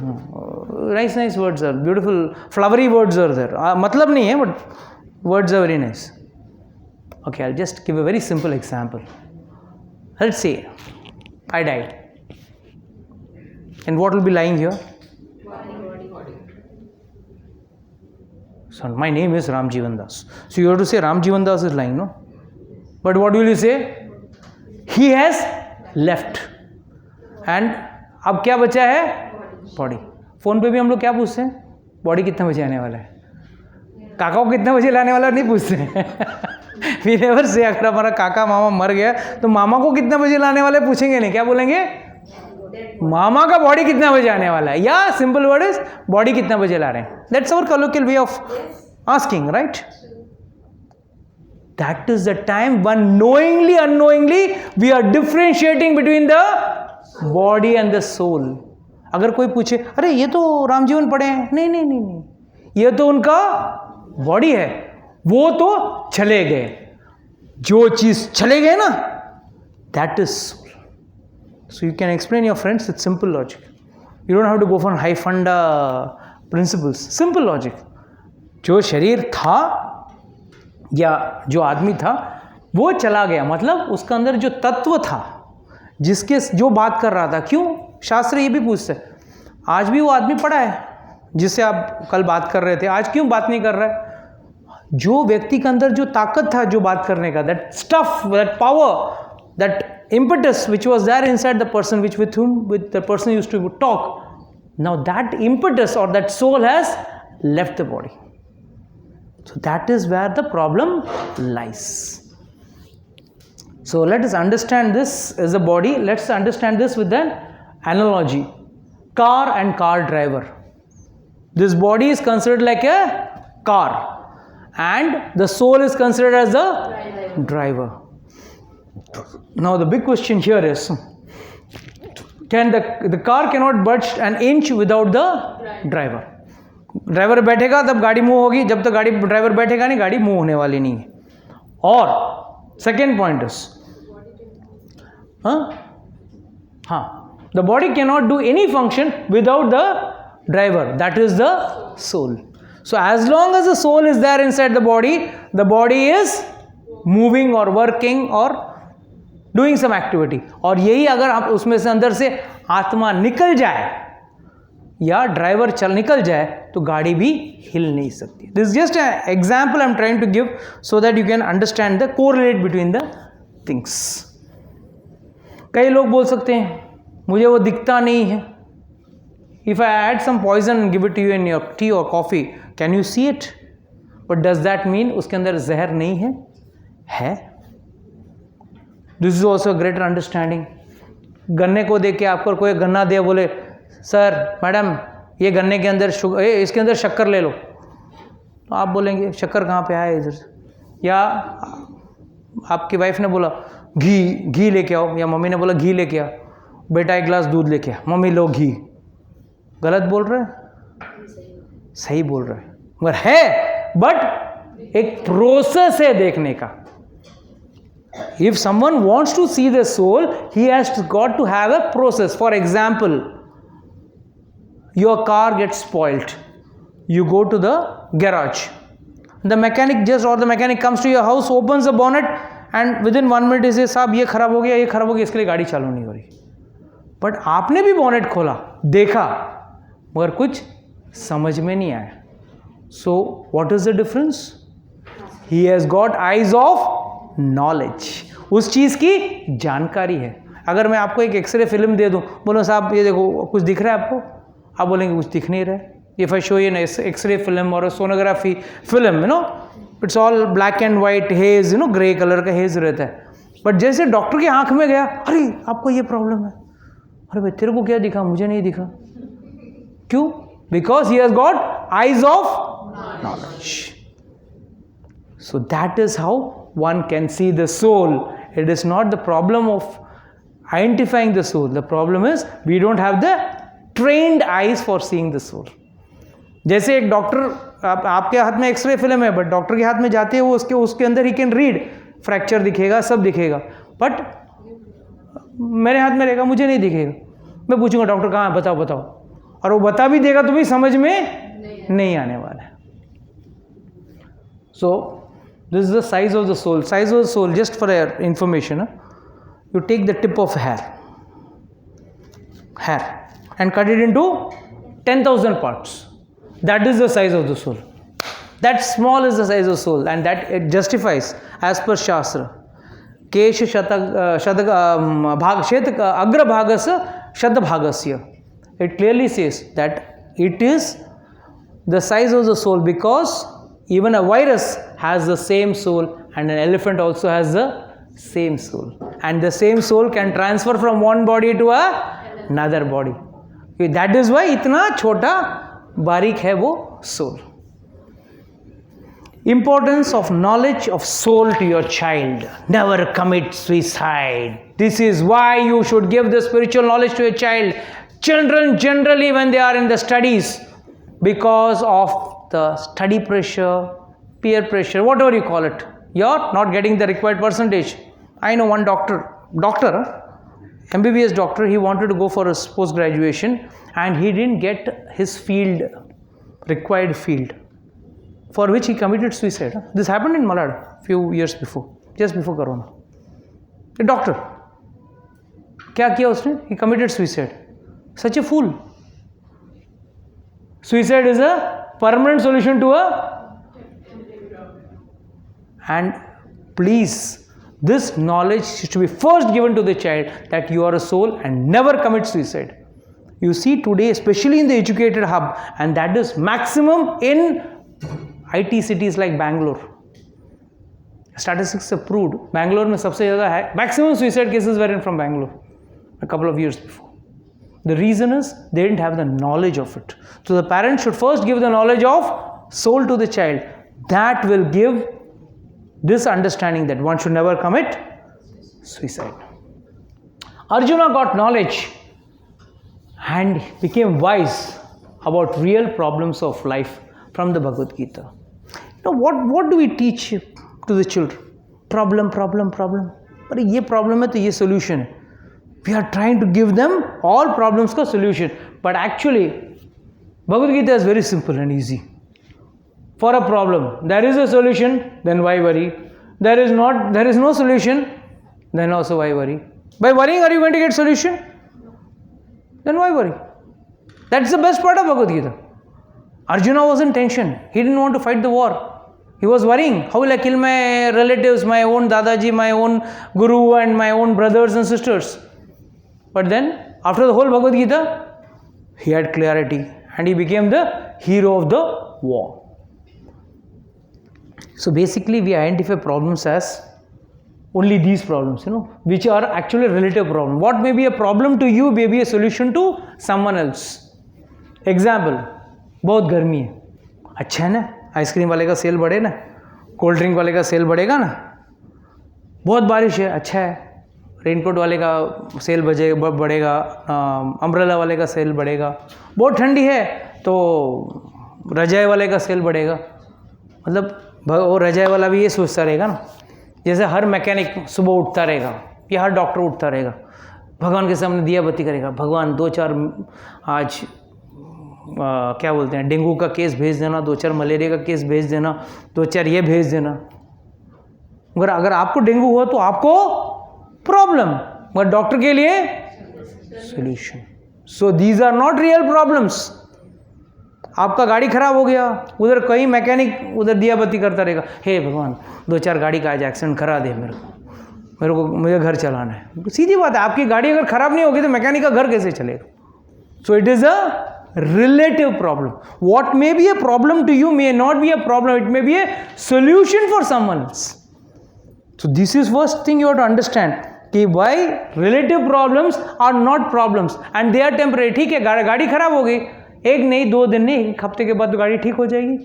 Nice words are beautiful, flowery words are there. मतलब नहीं है, but words are very nice. Okay, I'll just give a very simple example. Let's say I died, and what will be lying here? Body. So my name is Ram Jivan Das. So you have to say Ram Jivan Das is lying, no? But what will you say? He has left. And अब क्या बचा है? Body. Phone पे भी हम लोग क्या पूछते हैं? बॉडी कितने बजे आने वाला है? काका को कितने बजे लाने वाला नहीं पूछते हैं. वी नेवर से अगर हमारा काका मामा मर गया तो मामा को कितने बजे लाने वाले पूछेंगे नहीं. क्या बोलेंगे? मामा का बॉडी कितना बजे आने वाला है. या सिंपल वर्ड इज बॉडी कितना बजे ला रहे हैं. That's our colloquial way of asking, right? That is the time when knowingly, unknowingly, we are differentiating between the body and the soul. अगर कोई पूछे अरे ये तो रामजीवन पढ़े हैं, नहीं, ये तो उनका बॉडी है, वो तो चले गए. जो चीज चले गए ना, that is soul. So you can explain your friends with simple logic. You don't have to go for high funda principles. Simple logic. जो शरीर था या जो आदमी था वो चला गया, मतलब उसका अंदर जो तत्व था जिसके जो बात कर रहा था. क्यों? शास्त्र ये भी पूछते हैं आज भी वो आदमी पड़ा है जिससे आप कल बात कर रहे थे, आज क्यों बात नहीं कर रहा है? जो व्यक्ति के अंदर जो ताकत था जो बात करने का, that stuff, that power, that impetus which was there inside the person with the person used to talk, now that impetus or that soul has left the body. So that is where the problem lies. So let us understand this as a body. Let's understand this with an analogy. Car and car driver. This body is considered like a car and the soul is considered as the driver. Now the big question here is, can the car cannot budge an inch without the driver. Driver बैठेगा तब गाड़ी move होगी, जब तक गाड़ी driver बैठेगा नहीं गाड़ी मूव होने वाली नहीं है. और second point is the body cannot do any function without the driver, that is the soul. So as long as the soul is there inside the body is moving और working और doing some activity. और यही अगर आप उसमें से अंदर से आत्मा निकल जाए या ड्राइवर निकल जाए तो गाड़ी भी हिल नहीं सकती. This is just an example I am trying to give so that you can understand the correlate between the things. कई लोग बोल सकते हैं मुझे वो दिखता नहीं है. If I add some poison give it to you in your tea और coffee, can you see it? But does that mean उसके अंदर जहर नहीं है? है. This is also greater understanding. गन्ने को देख के आपको कोई गन्ना दे, बोले सर मैडम ये गन्ने के अंदर शुगर, इसके अंदर शक्कर ले लो, तो आप बोलेंगे शक्कर कहाँ पे आया इधर से. या आपकी वाइफ ने बोला घी लेके आओ, या मम्मी ने बोला घी लेके आ, बेटा एक गिलास दूध लेके आ, मम्मी लो घी. गलत बोल रहे हैं? सही बोल रहे हैं, मगर है, बट एक प्रोसेस है देखने का. If someone wants to see the soul, he has got to have a process. For example, your car gets spoilt. You go to the garage. The mechanic comes to your house, opens the bonnet, and within 1 minute he says, साहब ये खराब हो गया, इसके लिए गाड़ी चालू नहीं हो रही. बट आपने भी bonnet खोला, देखा, मगर कुछ समझ में नहीं आया. So what is the difference? He has got eyes of knowledge, उस चीज़ की जानकारी है. अगर मैं आपको एक एक्सरे फिल्म दे दूं, बोलो साहब ये देखो कुछ दिख रहा है आपको, आप बोलेंगे कुछ दिख नहीं रहा है. If I show you an x ray film और sonography film, it's all black and white haze, grey colour का हेज रहता है. बट जैसे डॉक्टर की आंख में गया, अरे आपको ये प्रॉब्लम है, अरे भाई तेरे को क्या दिखा, मुझे नहीं दिखा. क्यों? Because he has got eyes of knowledge. So that is how one can see the soul. It is not the problem of identifying the soul. The problem is we don't have the trained eyes for seeing the soul. जैसे एक doctor आपके हाथ में x ray film है, but doctor के हाथ में जाते हैं वो उसके अंदर ही कैन रीड, फ्रैक्चर दिखेगा, सब दिखेगा. बट मेरे हाथ में रहेगा, मुझे नहीं दिखेगा. मैं पूछूंगा डॉक्टर कहाँ है, बताओ. और वो बता भी देगा तो भी समझ में नहीं आने वाला है. So this is the size of the soul. Size of the soul, just for your information, you take the tip of hair and cut it into 10,000 parts. That is the size of the soul. That small is the size of soul, and that it justifies as per Shastra. Kesh agra bhagasya shadha bhagasya. It clearly says that it is the size of the soul, because even a virus has the same soul, and an elephant also has the same soul, and the same soul can transfer from one body to another body. That is why इतना छोटा बारीक है वो soul. Importance of knowledge of soul to your child. Never commit suicide. This is why you should give the spiritual knowledge to your child. Children generally, when they are in the studies, because of the study pressure, peer pressure, whatever you call it, you're not getting the required percentage. I know one doctor, MBBS doctor, he wanted to go for his post-graduation and he didn't get his required field, for which he committed suicide. This happened in Malad few years before, just before Corona. A doctor. क्या किया उसने? He committed suicide. Such a fool. Suicide is a permanent solution to and please, this knowledge should be first given to the child, that you are a soul and never commit suicide. You see today, especially in the educated hub, and that is maximum in IT cities like Bangalore. Statistics have proved Bangalore में सबसे ज़्यादा है, maximum suicide cases were in from Bangalore a couple of years before. The reason is they didn't have the knowledge of it. So the parents should first give the knowledge of soul to the child. That will give this understanding that one should never commit suicide. Arjuna got knowledge and became wise about real problems of life from the Bhagavad Gita. Now what do we teach to the children? Problem. But ये problem है तो ये solution है. We are trying to give them all problems का solution. But actually, Bhagavad Gita is very simple and easy. For a problem, there is a solution, then why worry? There is no solution, then also why worry? By worrying, are you going to get solution? Then why worry? That's the best part of Bhagavad Gita. Arjuna was in tension. He didn't want to fight the war. He was worrying. How will I kill my relatives, my own Dadaji, my own Guru, and my own brothers and sisters? But then, after the whole Bhagavad Gita, he had clarity and he became the hero of the war. So basically, we identify problems as only these problems, which are actually relative problems. What may be a problem to you may be a solution to someone else. Example, बहुत गर्मी है, अच्छा है ना, ice cream वाले का cell बढ़े ना, कोल्ड ड्रिंक वाले का सेल बढ़ेगा ना, बहुत बारिश है, अच्छा है, रेनकोट वाले का सेल बढ़ेगा, अम्ब्रेला वाले का सेल बढ़ेगा, बहुत ठंडी है तो रजाई वाले का सेल बढ़ेगा. मतलब वो रजाई वाला भी ये सोचता रहेगा ना, जैसे हर मैकेनिक सुबह उठता रहेगा या हर डॉक्टर उठता रहेगा, भगवान के सामने दिया बत्ती करेगा, भगवान 2-4 आज क्या बोलते हैं, डेंगू का केस भेज देना, 2-4 मलेरिया का केस भेज देना, 2-4 ये भेज देना. मगर अगर आपको डेंगू हुआ तो आपको प्रॉब्लम, मगर डॉक्टर के लिए solution. So these are not real problems. आपका गाड़ी खराब हो गया, उधर कई मैकेनिक उधर दिया बत्ती करता रहेगा, हे भगवान 2-4 गाड़ी का आज एक्सीडेंट करा दे मुझे घर चलाना है. सीधी बात है, आपकी गाड़ी अगर खराब नहीं होगी तो मैकेनिक का घर कैसे चलेगा? सो it is a relative problem. What may be a problem to you may not be a problem, it may be a solution for someone else. So this is first thing you have to understand, कि why relative problems are not problems and they are temporary. ठीक है, गाड़ी खराब हो गई, 1 नहीं 2 दिन नहीं, 1 हफ्ते के बाद तो गाड़ी ठीक हो जाएगी.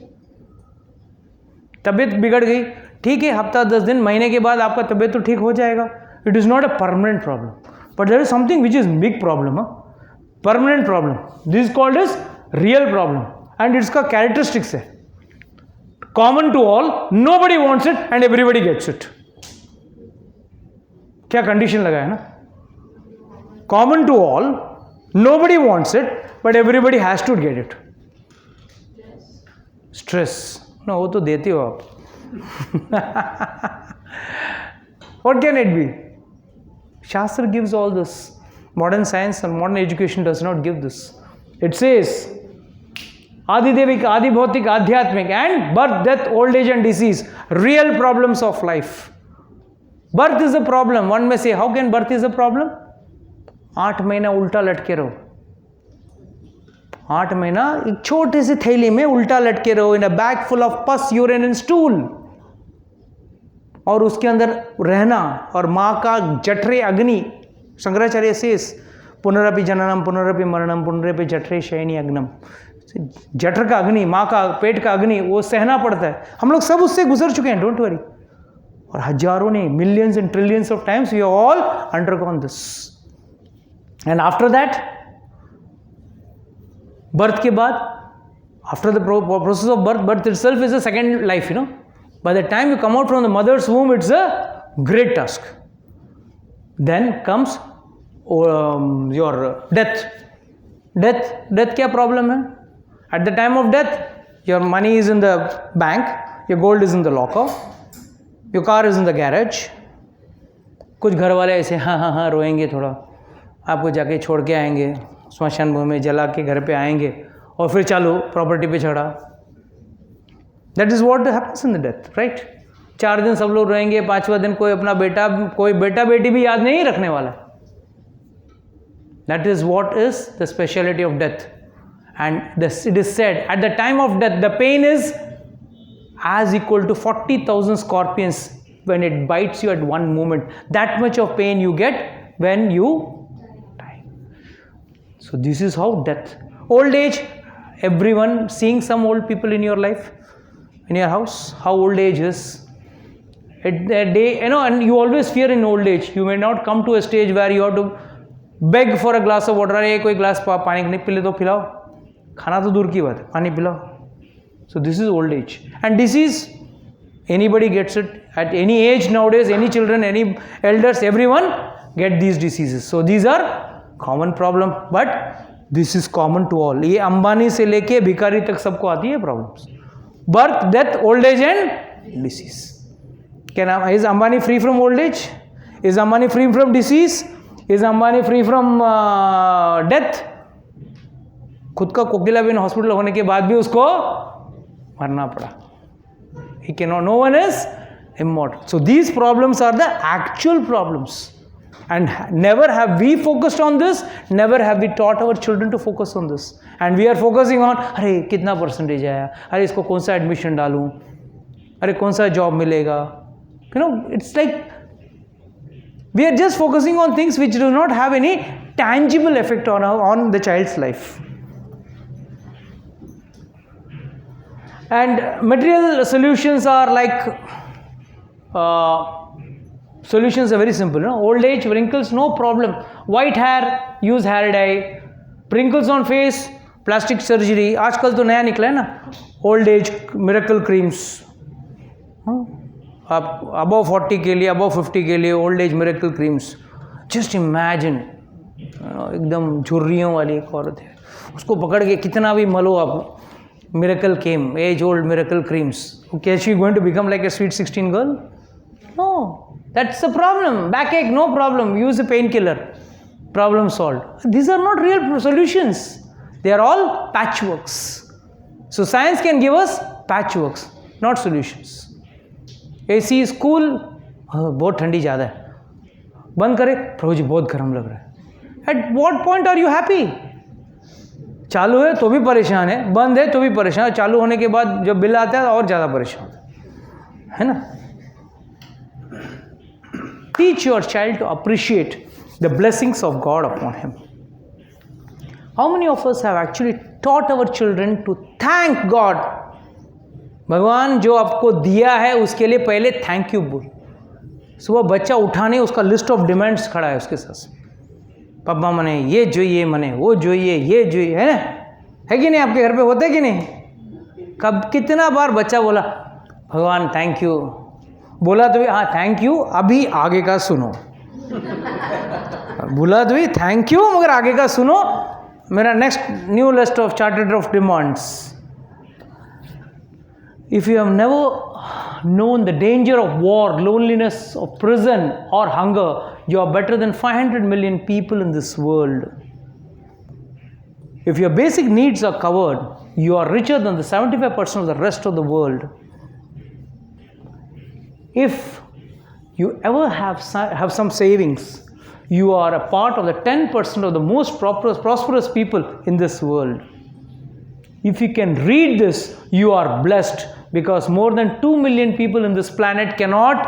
तबीयत बिगड़ गई, ठीक है, हफ्ता 10 दिन महीने के बाद आपका तबीयत तो ठीक हो जाएगा. It is not a permanent problem, but there is something which is big problem, permanent problem. This is called as real problem and its का characteristics है, common to all, nobody wants it and everybody gets it. क्या condition लगा है ना, common to all, Nobody wants it, but everybody has to get it. Stress. No, वो तो देते हो आप. What can it be? Shastra gives all this. Modern science and modern education does not give this. It says, Adidevik, Adibhautik, Adhyatmik, and birth, death, old age and disease. Real problems of life. Birth is a problem. One may say, how can birth is a problem? 8 महीना उल्टा लटके रहो. 8 महीना एक छोटे से थैली में उल्टा लटके रहो, in a bag full of pus, urine and stool. और उसके अंदर रहना, और माँ का जठरे अग्नि, शंकराचार्य सेस, पुनरपि जननम पुनरपि मरणम पुनरपि जठरे शयनी अग्नम. जठर का अग्नि, माँ का पेट का अग्नि, वो सहना पड़ता है. हम लोग सब उससे गुजर चुके हैं, डोंट वरी. और हजारों ने, millions and trillions of times we have all undergone this. And after that, birth के बाद, after the process of birth, birth itself is a second life, you know. By the time you come out from the mother's womb, it's a great task. Then comes your death. Death क्या problem है? At the time of death, your money is in the bank, your gold is in the locker, your car is in the garage. कुछ घर वाले ऐसे हाँ रोएंगे थोड़ा, आपको जाके छोड़ के आएंगे, स्मशान भूमि में जला के घर पे आएंगे, और फिर चालू प्रॉपर्टी पे चढ़ा. That is what happens in the death, right? 4 दिन सब लोग रहेंगे, 5वां दिन कोई अपना बेटा, कोई बेटा बेटी भी याद नहीं रखने वाला. That is what is the speciality of death. And it is said, at the time of death, the pain is as equal to 40,000 scorpions when it bites you at one moment. That much of pain you get when you die. So this is how death. Old age, everyone, seeing some old people in your life, in your house, how old age is. And you always fear in old age. You may not come to a stage where you have to beg for a glass of water. अरे कोई glass पानी नहीं पिले तो पिलाओ. खाना तो दूर की बात है, पानी पिलाओ. So this is old age. And disease, anybody gets it at any age nowadays. Any children, any elders, everyone get these diseases. So these are common problem. But this is common to all. ये अंबानी से लेके भिखारी तक सबको आती है problems. Birth, death, old age and disease. Is Ambani free from old age? Is Ambani free from disease? Is Ambani free from death? खुद का कोकिलाबेन हॉस्पिटल होने के बाद भी उसको मरना पड़ा. He cannot. No one is immortal. So these problems are the actual problems. And never have we focused on this, never have we taught our children to focus on this. And we are focusing on, अरे कितना percentage आया, अरे इसको कौन सा admission डालूं, अरे कौन सा जॉब मिलेगा. You know, it's like we are just focusing on things which do not have any tangible effect on the child's life. And material solutions are like solutions are very simple. You know? Old age, wrinkles, no problem. White hair, use hair dye. Wrinkles on face, plastic surgery. आजकल तो नया निकला है ना, old age miracle creams. आप above 40 के लिए, above 50 के लिए old age miracle creams. Just imagine, एकदम झुर्रियों वाली एक औरत है, उसको पकड़ के कितना भी मलो आप, miracle came, age old miracle creams. Okay, is she going to become like a sweet 16 girl? No. That's the problem. Backache, no problem. Use a painkiller. Problem solved. These are not real solutions. They are all patchworks. So science can give us patchworks, not solutions. AC is cool. बहुत ठंडी ज़्यादा है. बंद करे, प्रभु जी बहुत गर्म लग रहा है. At what point are you happy? चालू है तो भी परेशान है, बंद है तो भी परेशान है, चालू होने के बाद जब बिल आता है और ज़्यादा परेशान है ना. Teach your child to appreciate the blessings of God upon him. How many of us have actually taught our children to thank God? भगवान जो आपको दिया है उसके लिए पहले थैंक यू बोल. सुबह बच्चा उठा नहीं, उसका लिस्ट ऑफ डिमांड्स खड़ा है उसके साथ. पापा मने ये જોઈએ, मने वो જોઈએ, ये જોઈએ, है ना, है कि नहीं? आपके घर पे होते कि नहीं? कब कितना बार बच्चा बोला भगवान थैंक यू, बोला तो हाँ थैंक यू, अभी आगे का सुनो. बोला तो ही थैंक यू, मगर आगे का सुनो. मेरा next new list of charter of demands. If you have never known the danger of war, loneliness, of prison or hunger, you are better than 500 million people in this world. If your basic needs are covered, you are richer than the 75% of the rest of the world. If you ever have some savings, you are a part of the 10% of the most prosperous people in this world. If you can read this, you are blessed, because more than 2 million people in this planet cannot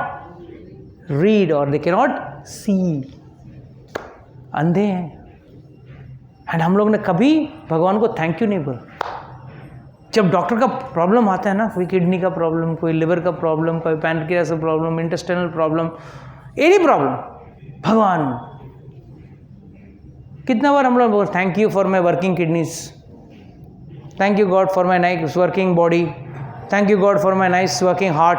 read or they cannot see. अंधे हैं. And हम लोग ने कभी भगवान को thank you नहीं बोला. जब डॉक्टर का प्रॉब्लम आता है ना, कोई किडनी का प्रॉब्लम, कोई लिवर का प्रॉब्लम, कोई पैनक्रियास का problem, intestinal problem, any problem, भगवान. कितना बार हम लोग बोल thank you for my working kidneys, thank you God for my nice working body, thank you God for my nice working heart.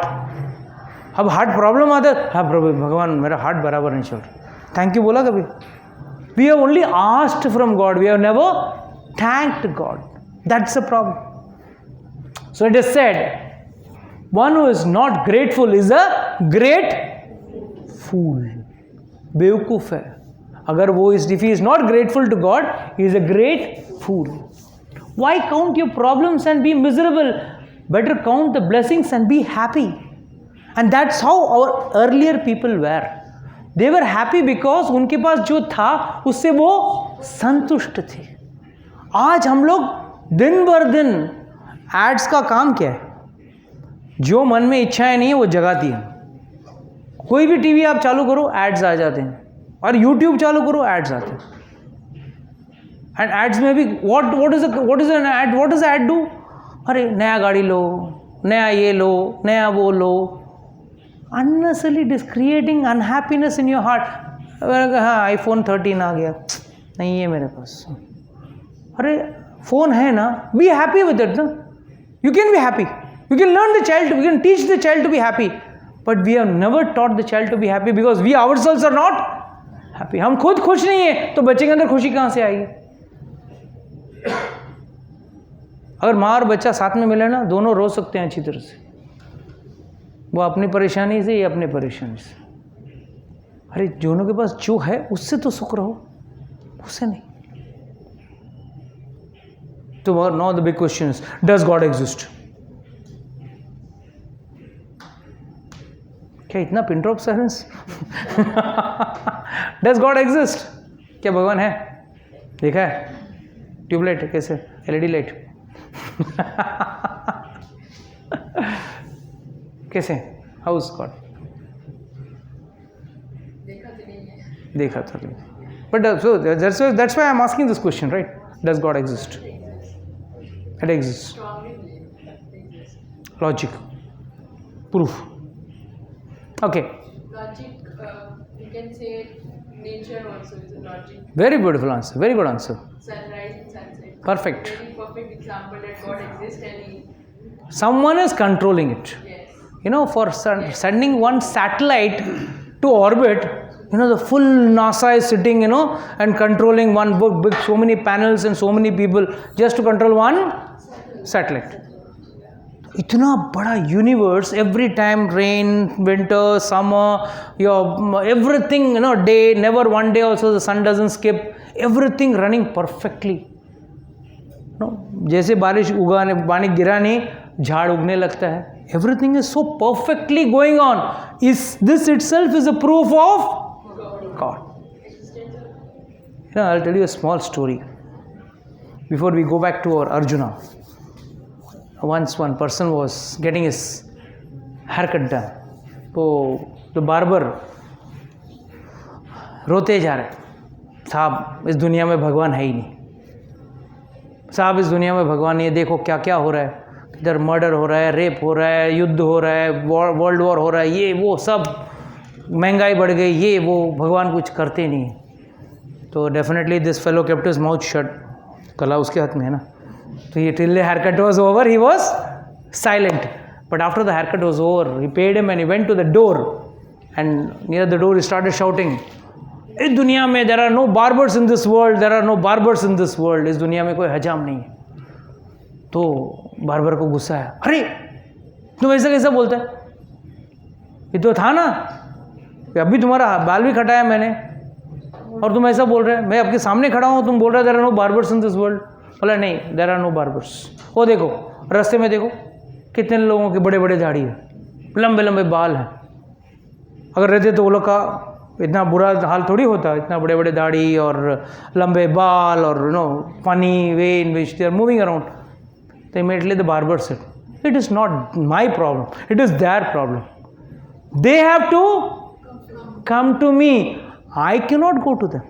अब हार्ट प्रॉब्लम आता है, हाँ प्रभु भगवान मेरा हार्ट बराबर नहीं चल रहा, थैंक यू बोला कभी? We have only asked from God, we have never thanked God. That's a problem. So it is said, one who is not grateful is a great fool. बेवकूफ है अगर वो is, if he is not grateful to God, he is a great fool. Why count your problems and be miserable? Better count the blessings and be happy. And that's how our earlier people were. They were happy because उनके पास जो था उससे वो संतुष्ट थे. आज हम लोग दिन भर दिन एड्स का काम क्या है? जो मन में इच्छाएं नहीं है वो जगाती है. कोई भी टीवी आप चालू करो एड्स आ जाते हैं, और यूट्यूब चालू करो एड्स आते हैं. एंड एड्स में भी what is an ad? What does the ad do? अरे नया गाड़ी लो, नया ये लो, नया वो लो. Unnecessarily it is creating unhappiness in your heart. हाँ iPhone 13 आ गया, नहीं है मेरे पास. अरे फोन है ना, be happy with it. ना, you can be happy. You can learn the child, you can teach the child to be happy. But we have never taught the child to be happy because we ourselves are not happy. हम खुद खुश नहीं है तो बच्चे के अंदर खुशी कहाँ से आएगी? अगर माँ और बच्चा साथ में मिले ना, दोनों रो सकते हैं अच्छी तरह से. वो अपनी परेशानी से, ये अपनी परेशानी से. अरे दोनों के पास जो है उससे तो सुख रहो, उससे नहीं. तो now the big question is, does God exist? क्या इतना pin drop silence? Does God exist? क्या भगवान है? देखा है ट्यूबलाइट कैसे, एलईडी लाइट कैसे, हाउ इज गॉड? देखा तो नहीं. But so that's why I am asking this question, right? Does God exist? It exist. Logic, proof. Okay. Logic, you can say nature also is a logic. Very beautiful answer. Very good answer. Sunrise and sunset. Perfect. Very perfect example that God exists and He. Someone is controlling it. Yes. You know, for sending one satellite to orbit, you know, the full NASA is sitting, you know, and controlling one big, so many panels and so many people just to control one satellite. इतना बड़ा universe, every time rain, winter, summer, your everything, you know, day, never one day also the sun doesn't skip, everything running perfectly. No, जैसे बारिश उगाने, पानी गिरा नहीं, झाड़ उगने लगता है. Everything is so perfectly going on. Is this itself is a proof of God. You know, I'll tell you a small story before we go back to our Arjuna. Once one person was getting his haircut done. तो the barber रोते जा रहे, साहब इस दुनिया में भगवान है ही नहीं, साहब इस दुनिया में भगवान नहीं है, देखो क्या क्या हो रहा है, इधर मर्डर हो रहा है, रेप हो रहा है, युद्ध हो रहा है, वर्ल्ड वॉर हो रहा है, ये वो सब, महंगाई बढ़ गई, ये वो, भगवान कुछ करते नहीं है. तो definitely this fellow kept his mouth shut. कला उसके हाथ में है ना. So he, till the haircut was over, he was silent. But after the haircut was over, he paid him and he went to the door. And near the door, he started shouting, इस दुनिया में there are no barbers in this world, there are no barbers in this world, इस दुनिया में कोई हजाम नहीं है। तो बार्बर को गुस्सा है, अरे तुम ऐसा कैसा बोलता है, ये तो था ना, अभी तुम्हारा बाल भी कटाया मैंने और तुम ऐसा बोल रहे हैं, मैं आपके सामने खड़ा हूँ, तुम बोल रहे हो there are no barbers in this world. बोला नहीं, देयर आर नो बार्बर्स। वो देखो रास्ते में देखो कितने लोगों के बड़े बड़े दाढ़ी है, लंबे लंबे बाल हैं, अगर रहते तो वो लोग का इतना बुरा हाल थोड़ी होता, इतना बड़े बड़े दाढ़ी और लंबे बाल और funny way in which they are moving around. तो immediately the barber said, it is not my problem, it is their problem, they have to come to me, I can not go to them.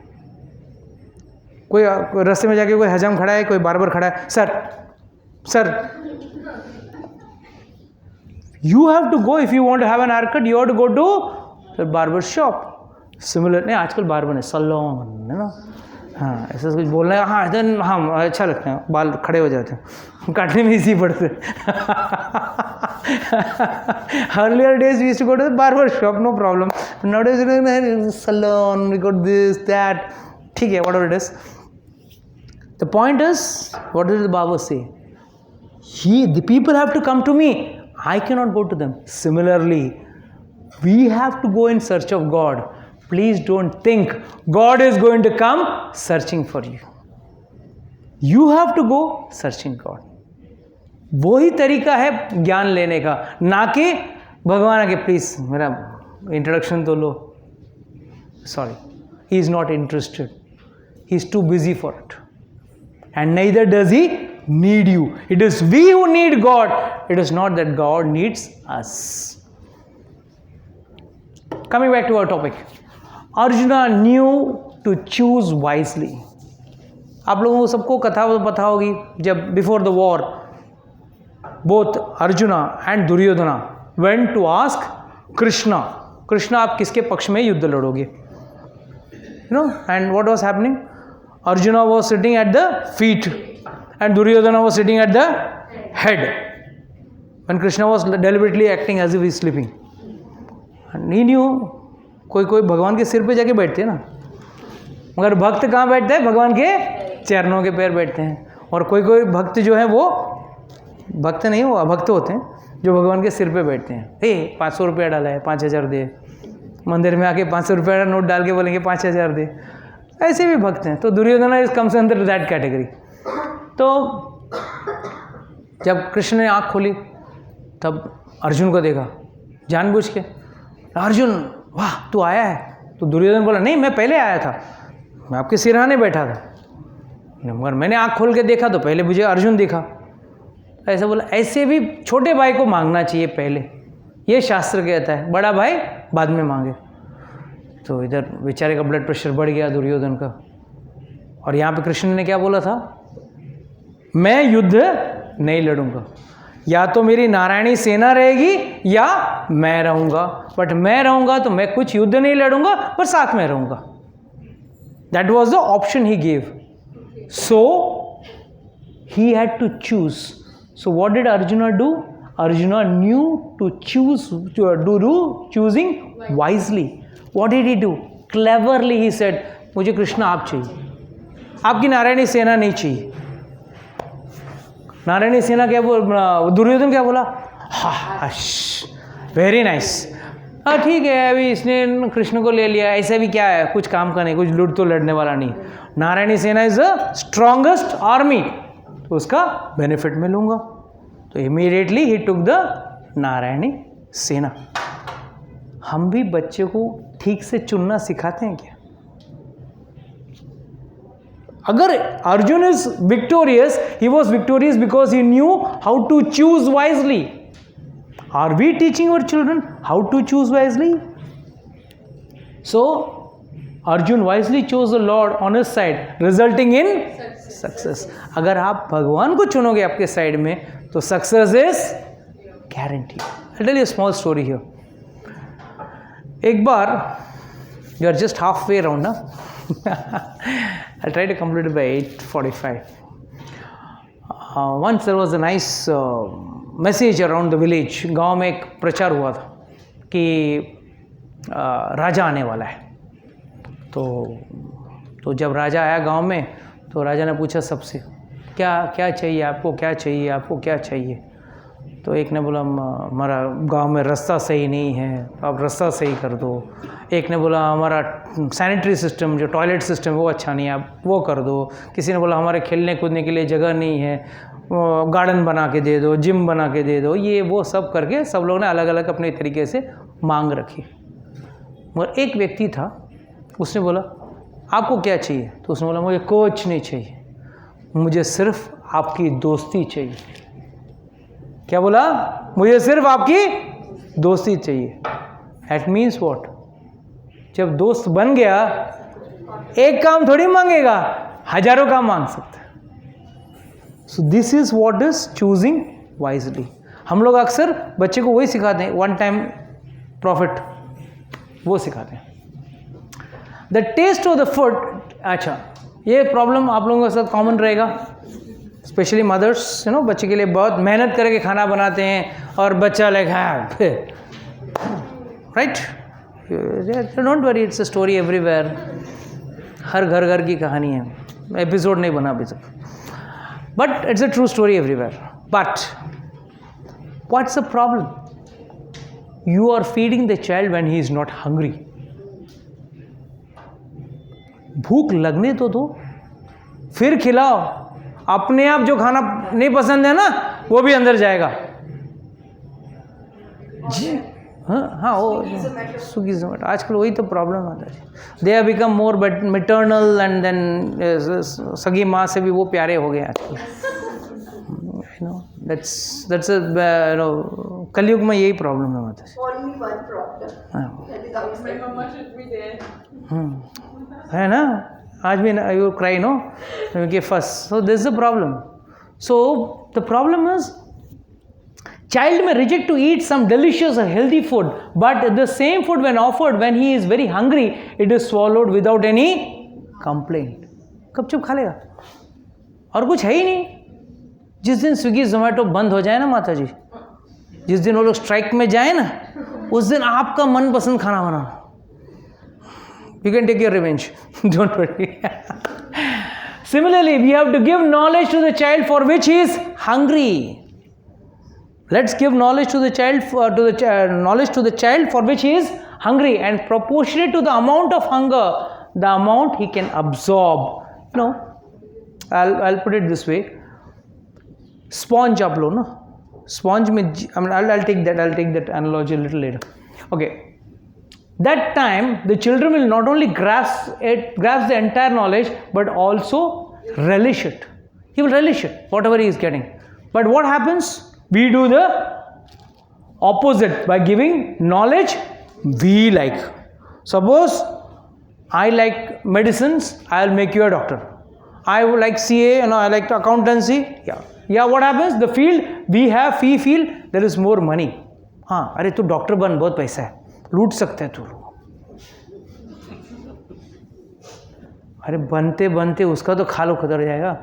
कोई रास्ते में जाके कोई हजाम खड़ा है, कोई बार्बर खड़ा है, sir sir you have to go, if you want to have an haircut you have to go to the barber shop. Similar नहीं, आजकल बार्बर है, सैलून है ना, हाँ ऐसा कुछ बोलना है, हाँ देन हाँ अच्छा लगता है, बाल खड़े हो जाते हैं, काटने में इजी पड़ते हैं। Earlier days we used to go to the barber shop, no problem. Nowadays salon, we got this that, ठीक है, whatever it is. The point is, what did the Baba say? The people have to come to me, I cannot go to them. Similarly, we have to go in search of God. Please don't think God is going to come searching for you. You have to go searching God. वही तरीका है ज्ञान लेने का, ना कि भगवान आके प्लीज मेरा इंट्रोडक्शन तो लो। Sorry, he is not interested. He is too busy for it. And neither does he need you. It is we who need God. It is not that God needs us. Coming back to our topic, Arjuna knew to choose wisely. आप लोगों को सबको कथा पता होगी, जब before the war both Arjuna and Duryodhana went to ask Krishna, Krishna आप किसके पक्ष में युद्ध लड़ोगे, you know, and what was happening, Arjuna was sitting at the feet and Duryodhana was sitting at the head, when Krishna was deliberately acting as if he is sleeping. And he knew, कोई कोई भगवान के सिर पे जाके बैठते हैं ना, मगर भक्त कहाँ बैठते हैं, भगवान के चरणों के पैर बैठते हैं। और कोई कोई भक्त जो है वो भक्त नहीं, वो अभक्त होते हैं, जो भगवान के सिर पे बैठते हैं। हे 500 रुपया डाला है, 5000 दे, मंदिर में आके 500 रुपया का नोट डाल के बोलेंगे 5000 दे, ऐसे भी भक्त हैं। तो Duryodhan is comes under that category. तो जब कृष्ण ने आँख खोली तब अर्जुन को देखा, जानबूझ के, अर्जुन वाह तू आया है। तो दुर्योधन बोला नहीं मैं पहले आया था, मैं आपके सिरहाने बैठा था, मगर मैंने आँख खोल के देखा तो पहले मुझे अर्जुन दिखा। ऐसा बोला, ऐसे भी छोटे भाई को मांगना चाहिए पहले, ये शास्त्र कहता है, बड़ा भाई बाद में मांगे। तो इधर बेचारे का ब्लड प्रेशर बढ़ गया दुर्योधन का। और यहाँ पे कृष्ण ने क्या बोला था, मैं युद्ध नहीं लड़ूंगा, या तो मेरी नारायणी सेना रहेगी या मैं रहूंगा, बट मैं रहूंगा तो मैं कुछ युद्ध नहीं लड़ूंगा पर साथ में रहूंगा। That was the option he gave, so he had to choose. So what did Arjuna do, Arjuna knew to choose, do choosing wisely. What did he do? Cleverly he said, मुझे कृष्ण आप चाहिए, आपकी नारायणी सेना नहीं चाहिए। नारायणी सेना क्या बोल, दुर्योधन क्या बोला, हश वेरी नाइस, हाँ ठीक है, अभी इसने कृष्ण को ले लिया, ऐसा भी क्या है, कुछ काम का नहीं, कुछ लूट तो लड़ने वाला नहीं, नारायणी सेना इज द स्ट्रॉन्गेस्ट आर्मी, तो उसका बेनिफिट मैं लूँगा। तो immediately he took the Narayani सेना। हम भी बच्चे को ठीक से चुनना सिखाते हैं क्या? अगर Arjun is victorious, he was victorious because he knew how to choose wisely. Are we teaching our children how to choose wisely? So Arjun wisely chose the lord on his side, resulting in success. अगर आप भगवान को चुनोगे आपके side में तो success is guarantee. I tell you a small story here. एक बार, you are just half way around ना, I try to complete bye 8:45. Once there was a nice message around the village. गांव में एक प्रचार हुआ था कि राजा आने वाला है। तो जब राजा आया गांव में तो राजा ने पूछा सबसे, क्या चाहिए आपको, क्या चाहिए आपको, क्या चाहिए? तो एक ने बोला हमारा गांव में रास्ता सही नहीं है, तो आप रास्ता सही कर दो। एक ने बोला हमारा सैनिटरी सिस्टम जो टॉयलेट सिस्टम वो अच्छा नहीं है, आप वो कर दो। किसी ने बोला हमारे खेलने कूदने के लिए जगह नहीं है, गार्डन बना के दे दो, जिम बना के दे दो। ये वो सब करके सब लोगों ने अलग अलग अपने तरीके से मांग रखी। मगर एक व्यक्ति था, उसने बोला आपको क्या चाहिए? तो उसने बोला मुझे कुछ नहीं चाहिए, मुझे सिर्फ आपकी दोस्ती चाहिए। क्या बोला? मुझे सिर्फ आपकी दोस्ती चाहिए। That means what? जब दोस्त बन गया, एक काम थोड़ी मांगेगा, हजारों काम मांग सकता है। So this is what is choosing wisely. हम लोग अक्सर बच्चे को वही सिखाते हैं, one time profit, वो सिखाते हैं। The taste of the food, अच्छा ये प्रॉब्लम आप लोगों के साथ कॉमन रहेगा, स्पेशली मदर्स, बच्चे के लिए बहुत मेहनत करके खाना बनाते हैं और बच्चा like right, don't worry, it's a story everywhere, हर घर की कहानी है, एपिसोड नहीं बना अभी तक, but it's a true story everywhere. But what's the problem? You are feeding the child when he is not hungry. भूख लगने तो दो, फिर खिलाओ। अपने आप जो खाना नहीं पसंद है ना वो भी अंदर जाएगा जी। हाँ वो स्विगी जोमेटो आजकल वही तो प्रॉब्लम आता है। They have become more maternal and then सगी माँ से भी वो प्यारे हो गए आजकल। दैट्स कलयुग में यही प्रॉब्लम है माता जी। Only one problem. Without My mama should be there. है ना, आज भी यू क्राई नो के first, so this is the problem. So the problem is child may reject to eat some delicious or healthy food, but the same food when offered when he is very hungry, it is swallowed without any complaint. कब चुप खा लेगा, और कुछ है ही नहीं। जिस दिन स्विगी जोमेटो बंद हो जाए ना माता जी, जिस दिन वो लोग स्ट्राइक में जाए ना, उस दिन आपका मनपसंद खाना बनाओ। You can take your revenge. Don't worry. Similarly, we have to give knowledge to the child for which he is hungry. Let's give knowledge to the child knowledge to the child for which he is hungry, and proportionate to the amount of hunger, the amount he can absorb. I'll put it this way. Sponge आप लो ना, sponge में I'll take that analogy a little later. Okay. That time the children will not only grasp the entire knowledge, but also relish it. He will relish it, whatever he is getting. But what happens? We do the opposite by giving knowledge we like. Suppose I like medicines, I'll make you a doctor. I would like CA, I like accountancy. Yeah. What happens? The field we feel there is more money. हाँ, अरे तू doctor बन, बहुत पैसा है, लूट सकते हैं तू। अरे बनते बनते उसका तो खालो खतर जाएगा।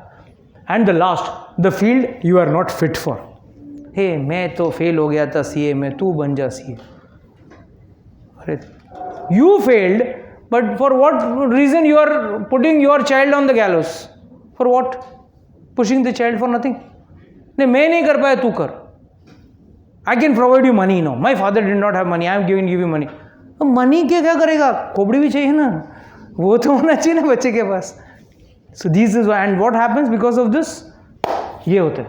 And the last, the field you are not fit for. हे मैं तो फेल हो गया था सीए में, तू बन जा सीए। अरे you failed, but for what reason you are putting your child on the gallows? For what? Pushing the child for nothing. नहीं, मैं नहीं कर पाया, तू कर। I can provide you money. No, my father did not have money. I am giving you money. तो money के क्या करेगा? खोपड़ी भी चाहिए ना, वो तो होना चाहिए ना बच्चे के पास। So this is and what happens because of this? ये होता है।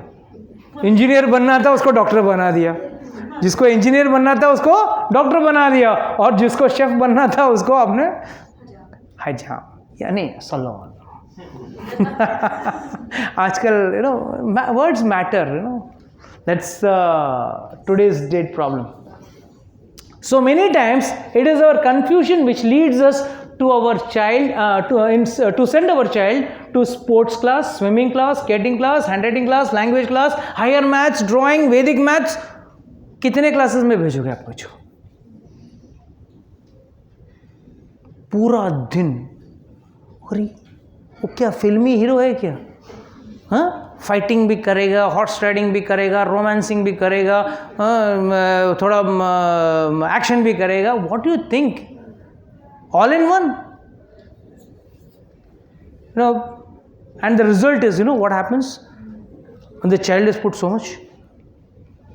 इंजीनियर बनना था उसको डॉक्टर बना दिया, जिसको इंजीनियर बनना था उसको डॉक्टर बना दिया, और जिसको शेफ बनना था उसको आपने हजाम यानी सल्लल्लाहु आजकल words matter, That's today's date problem. So many times it is our confusion which leads us to our child to send our child to sports class, swimming class, skating class, handwriting class, language class, higher maths, drawing, Vedic maths. कितने classes में भेजोगे आप बच्चों? पूरा दिन। और वो क्या फिल्मी हीरो है क्या? हाँ, फाइटिंग भी करेगा, हॉर्स राइडिंग भी करेगा, रोमांसिंग भी करेगा, थोड़ा एक्शन भी करेगा। What you think? All in one? And the result is, what happens when the child is put so much?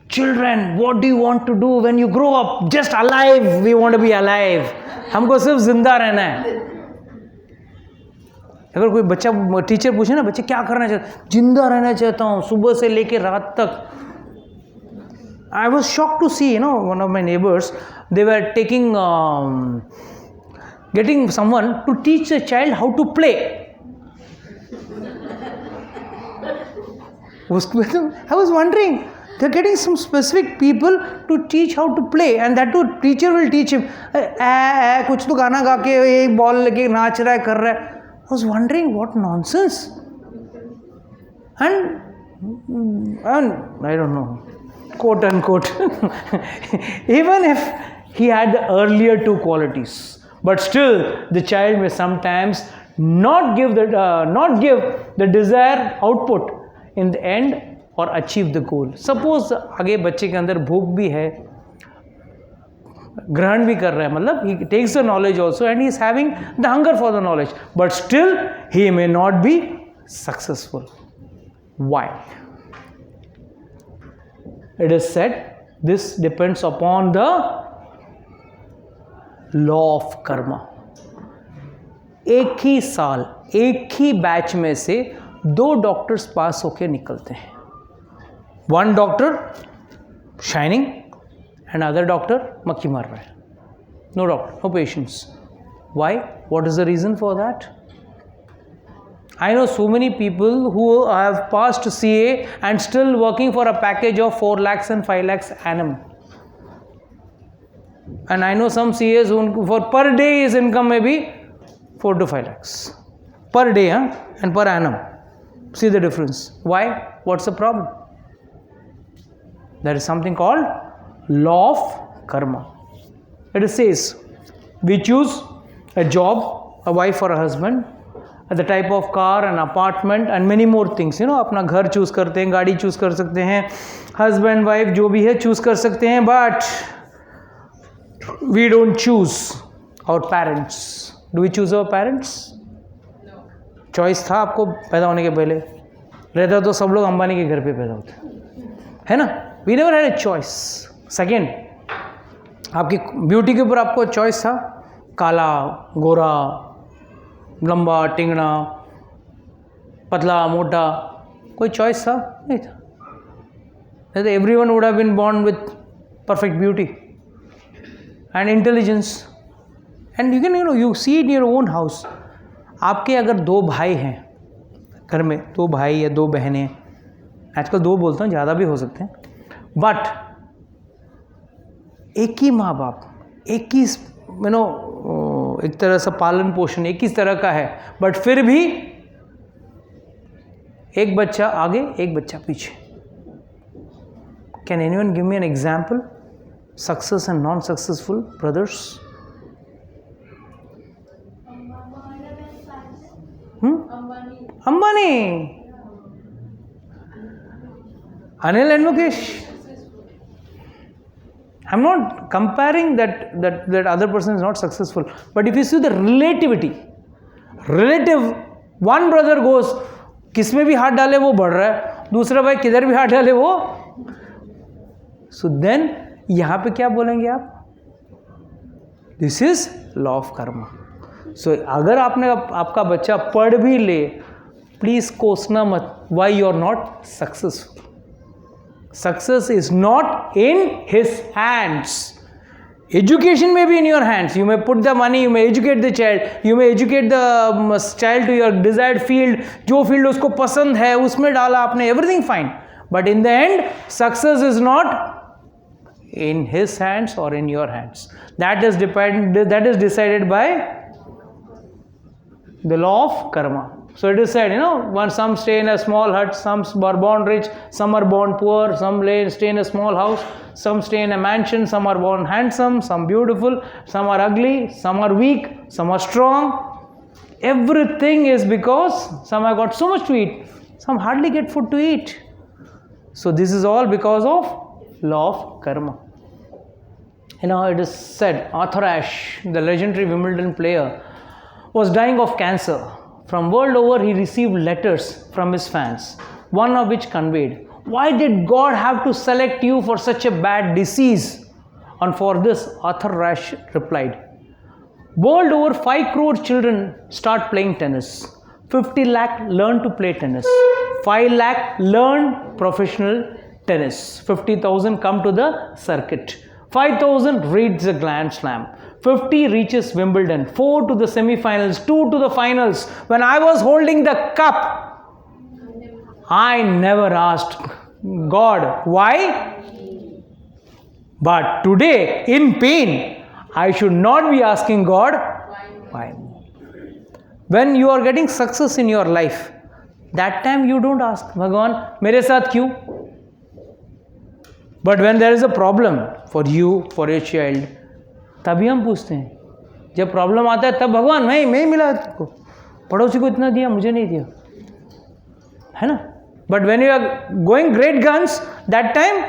Children, what do you want to do when you grow up? Just alive. We want to be alive. हमको सिर्फ जिंदा रहना है. अगर कोई बच्चा teacher पूछे ना, बच्चे क्या करना चाहते? जिंदा रहना चाहता हूँ सुबह से लेके रात तक. I was shocked to see, one of my neighbors, they were getting someone to teach a child how to play. I was wondering, they're getting some specific people to teach how to play, and that too, teacher will teach him. कुछ तो गाना गा के एक ball लेके नाच रहा है, कर रहा है. I was wondering, what nonsense. And I don't know, quote unquote, even if he had the earlier two qualities, but still the child may sometimes not give the desired output in the end or achieve the goal. Suppose आगे बच्चे के अंदर भूख भी है, ग्रहण भी कर रहा है, मतलब he takes the knowledge also and he is having the hunger for the knowledge, but still he may not be successful. Why? It is said this depends upon the law of karma. एक ही साल, एक ही batch में से 2 doctors पास होके निकलते हैं. One doctor shining and other doctor मक्खी मार रहा है. No doctor, no patients. Why? What is the reason for that? I know so many people who have passed CA and still working for a package of 4 lakhs and 5 lakhs annum. And I know some CAs who for per day his income may be 4 to 5 lakhs. Per day and per annum. See the difference. Why? What's the problem? There is something called law of karma. It says, we choose a job, a wife or a husband, the type of car, an apartment and many more things. अपना घर choose करते हैं, गाड़ी choose कर सकते हैं, husband, wife जो भी है चूज कर सकते हैं, but we don't choose our parents. Do we choose our parents? No. Choice था आपको पैदा होने के पहले, रहता तो सब लोग अंबानी के घर पे पैदा होते है ना. We never had a choice. Second, आपकी ब्यूटी के ऊपर आपको चॉइस था, काला, गोरा, लंबा, टिंगना, पतला, मोटा, कोई चॉइस था नहीं था. Everyone would have been born with perfect beauty and intelligence. And you can, you see it in your own house. आपके अगर 2 भाई हैं घर में, 2 भाई या 2 बहनें, आजकल 2 बोलता हूँ, ज़्यादा भी हो सकते हैं, बट एक ही माँ बाप, एक ही एक तरह से पालन पोषण एक ही तरह का है, बट फिर भी एक बच्चा आगे एक बच्चा पीछे. Can anyone give me an example? Success and non successful brothers. Ambani, Anil and Mukesh. I'm not comparing that other person is not successful, but if you see the relative, one brother goes, किस में भी हाथ डाले वो बढ़ रहा है, दूसरा भाई किधर भी हाथ डाले वो. So then यहाँ पे क्या बोलेंगे आप? This is law of karma. So अगर आपका बच्चा पढ़ भी ले, प्लीज कोसना मत, why you are not successful. Success is not in his hands. Education may be in your hands. You may put the money, you may educate the child, you may educate the child to your desired field. जो field उसको पसंद है उसमें डाला आपने, everything fine. But in the end, success is not in his hands or in your hands. That is decided by the law of karma. So it is said, when some stay in a small hut, some are born rich, some are born poor, some stay in a small house, some stay in a mansion, some are born handsome, some beautiful, some are ugly, some are weak, some are strong. Everything is because some have got so much to eat, some hardly get food to eat. So this is all because of law of karma. It is said, Arthur Ashe, the legendary Wimbledon player, was dying of cancer. From world over, he received letters from his fans, one of which conveyed, "Why did God have to select you for such a bad disease?" And for this, Arthur Ashe replied, "World over, 5 crore children start playing tennis. 50 lakh learn to play tennis. 5 lakh learn professional tennis. 50,000 come to the circuit. 5,000 reach the Grand Slam. 50 reaches Wimbledon. 4 to the semi-finals. 2 to the finals. When I was holding the cup, I never asked God why. But today, in pain, I should not be asking God why. When you are getting success in your life, that time you don't ask, Bhagwan, मेरे साथ क्यों? But when there is a problem for you, for your child, तभी हम पूछते हैं. जब problem आता है तब भगवान मैं ही मिला तुमको, पड़ोसी को इतना दिया मुझे नहीं दिया, है ना? But when you are going great guns, that time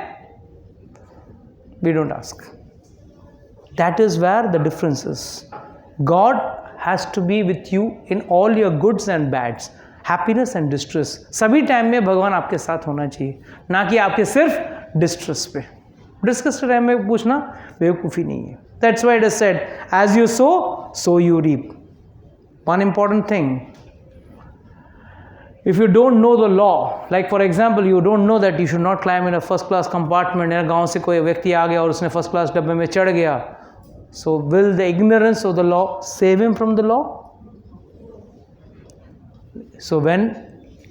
we don't ask. That is where the difference is. God has to be with you in all your goods and bads, happiness and distress. सभी time में भगवान आपके साथ होना चाहिए, ना कि आपके सिर्फ डिस्ट्रेस पे. डिस्कस के टाइम में पूछना बेवकूफ़ी नहीं है. That's why it is said, as you sow, so you reap. One important thing, if you don't know the law, like for example, you don't know that you should not climb in a first class compartment. या गांव से कोई व्यक्ति आ गया और उसने first class डब्बे में चढ़ गया, so will the ignorance of the law save him from the law? So when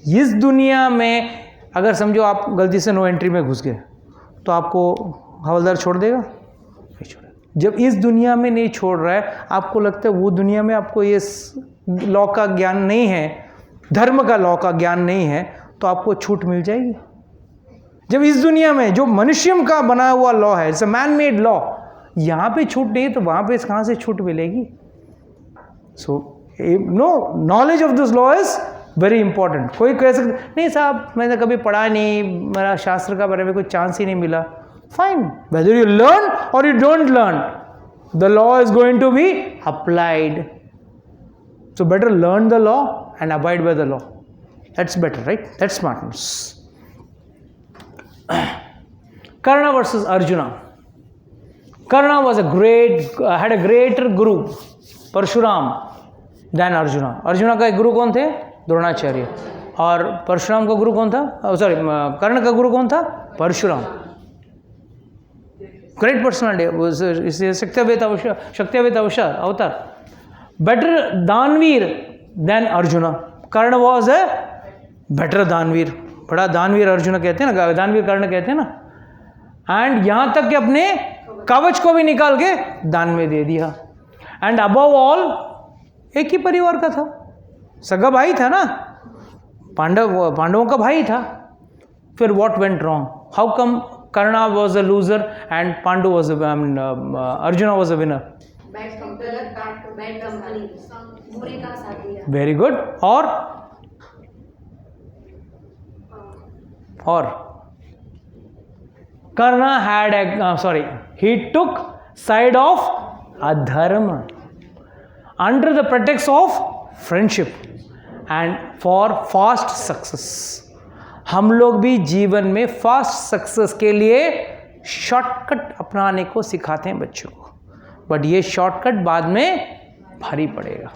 इस दुनिया में अगर समझो आप गलती से नो एंट्री में घुस गए, तो आपको हवलदार छोड़ देगा? नहीं छोड़ेगा. जब इस दुनिया में नहीं छोड़ रहा है, आपको लगता है वो दुनिया में आपको ये लॉ का ज्ञान नहीं है, धर्म का लॉ का ज्ञान नहीं है, तो आपको छूट मिल जाएगी. जब इस दुनिया में जो मनुष्य का बना हुआ लॉ है, it's a man made law, यहाँ पे छूट नहीं है तो वहाँ पे कहाँ से छूट मिलेगी? So no, knowledge of this law is very important. कोई कह सकते नहीं साहब मैंने कभी पढ़ा नहीं, मेरा शास्त्र का बारे में कोई चांस ही नहीं मिला. फाइन, वेदर यू लर्न और you don't learn, the law is going to be applied. So better learn the law and abide by the law. That's better, right? That's smartness. Karana versus Arjuna. Karana was had a greater guru, Parshuram, than Arjuna. Arjuna का एक गुरु कौन थे? द्रोणाचार्य. और परशुराम का गुरु कौन था? कर्ण का गुरु कौन था? परशुराम. Great personality. शक्तिवेद अवतार. Better दानवीर than Arjuna. Karna was a better दानवीर. बड़ा दानवीर अर्जुन कहते हैं ना, दानवीर कर्ण कहते हैं ना. एंड यहां तक कि अपने कवच को भी निकाल के दान में दे दिया. एंड अबव ऑल एक ही परिवार का था, सगा भाई था ना, पांडवों का भाई था. फिर what went wrong? How come Karna was a loser and Pandu was Arjuna was a winner? Very good. और Karna had he took side of adharma under the pretext of friendship and for fast success. हम लोग भी जीवन में fast success के लिए shortcut अपनाने को सिखाते हैं बच्चों को, बट ये शॉर्टकट बाद में भारी पड़ेगा.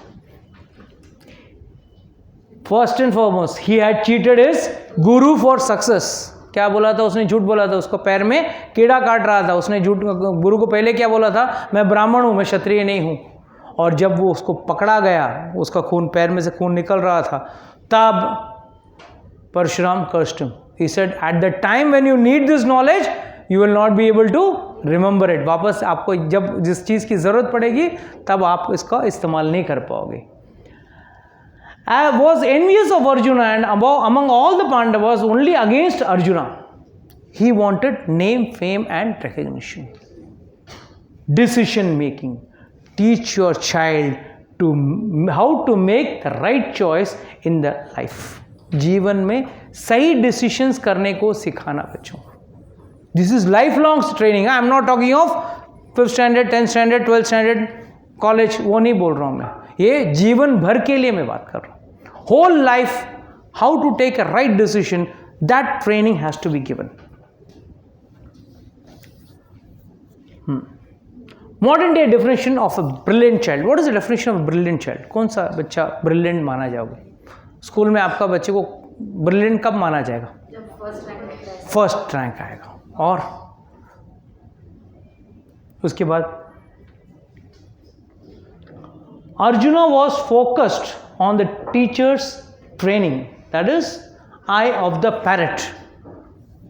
First and foremost he had cheated his Guru for success. क्या बोला था उसने? झूठ बोला था. उसको पैर में कीड़ा काट रहा था, उसने झूठ. गुरु को पहले क्या बोला था? मैं ब्राह्मण हूँ, मैं क्षत्रिय नहीं हूँ. और जब वो उसको पकड़ा गया, उसका खून, पैर में से खून निकल रहा था, तब Parshuram cursed him. He said, at the time when you need this knowledge, you will not be able to remember it. वापस आपको जब जिस चीज़ की ज़रूरत पड़ेगी तब आप इसका इस्तेमाल नहीं कर पाओगे. Was envious of Arjuna and among all the Pandavas only against Arjuna. He wanted name, fame and recognition. Decision making. Teach your child how to make the right choice in the life. जीवन में सही decisions करने को सिखाना बच्चों को. This is life long training. I am not talking of 5th standard, 10th standard, 12th standard, college, वो नहीं बोल रहा हूँ मैं. ये जीवन भर के लिए मैं बात कर रहा हूँ. whole life, how to take a right decision, that training has to be given. Modern day definition of a brilliant child. What is the definition of a brilliant child? कौन सा बच्चा brilliant माना जाओगे? स्कूल में आपका बच्चे को brilliant कब माना जाएगा? जब फर्स्ट रैंक आएगा. और उसके बाद Arjuna was focused on the teacher's training, that is eye of the parrot,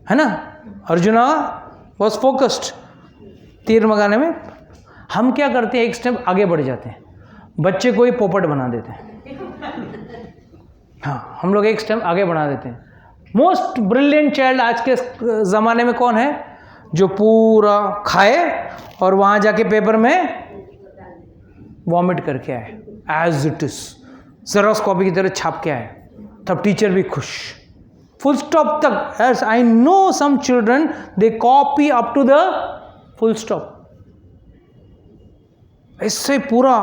है ना? Arjuna was focused. तीर लगाने में हम क्या करते हैं, एक स्टेप आगे बढ़ जाते हैं, बच्चे को ही पोपट बना देते हैं. हाँ, हम लोग एक स्टेप आगे बढ़ा देते हैं. मोस्ट ब्रिलियंट चाइल्ड आज के ज़माने में कौन है? जो पूरा खाए और वहाँ जाके पेपर में वॉमिट करके आए, as it is xerox copy की तरह छाप के आए, तब टीचर भी खुश. फुल स्टॉप तक. As I know some children they copy up to the full stop. इससे पूरा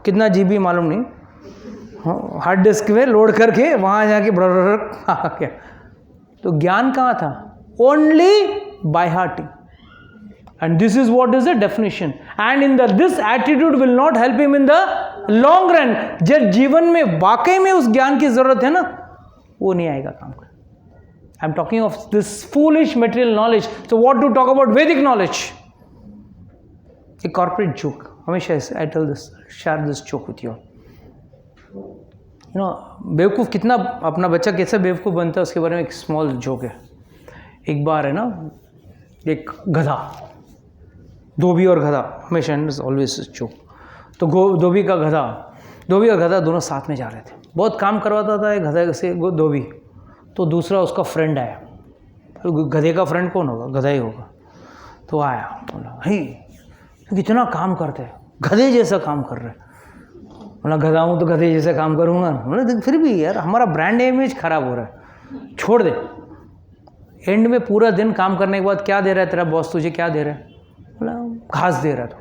कितना जीबी मालूम नहीं, हार्ड डिस्क में लोड करके वहाँ जाके क्या. तो ज्ञान कहाँ था? Only by hurting. And this is what is the definition. And in this attitude will not help him in the long run. जब जीवन में वाकई में उस ज्ञान की जरूरत है ना, वो नहीं आएगा काम कर. I'm talking of this foolish material knowledge. So what to talk about Vedic knowledge? A corporate joke. हमेशा I tell this, share this joke with you. You know, बेवकूफ़ कितना अपना बच्चा कैसे बेवकूफ़ बनता है उसके बारे में एक स्मॉल जोक है. एक बार है ना, एक गधा, धोबी और गधा, हमेशा ऑलवेज जोक. तो धोबी और गधा दोनों साथ में जा रहे थे. बहुत काम करवाता था गधा से धोबी. तो दूसरा उसका फ्रेंड आया. गधे का फ्रेंड कौन होगा? गधा ही होगा. तो आया, बोला, हे कितना काम करते हैं, गधे जैसा काम कर रहे. बोला, गधा हूँ तो गधे जैसा काम करूँगा. बोला, फिर भी यार हमारा ब्रांड इमेज खराब हो रहा है, छोड़ दे. एंड में पूरा दिन काम करने के बाद क्या दे रहा है तेरा बॉस तुझे? क्या दे रहा है? बोला, घास दे रहा था.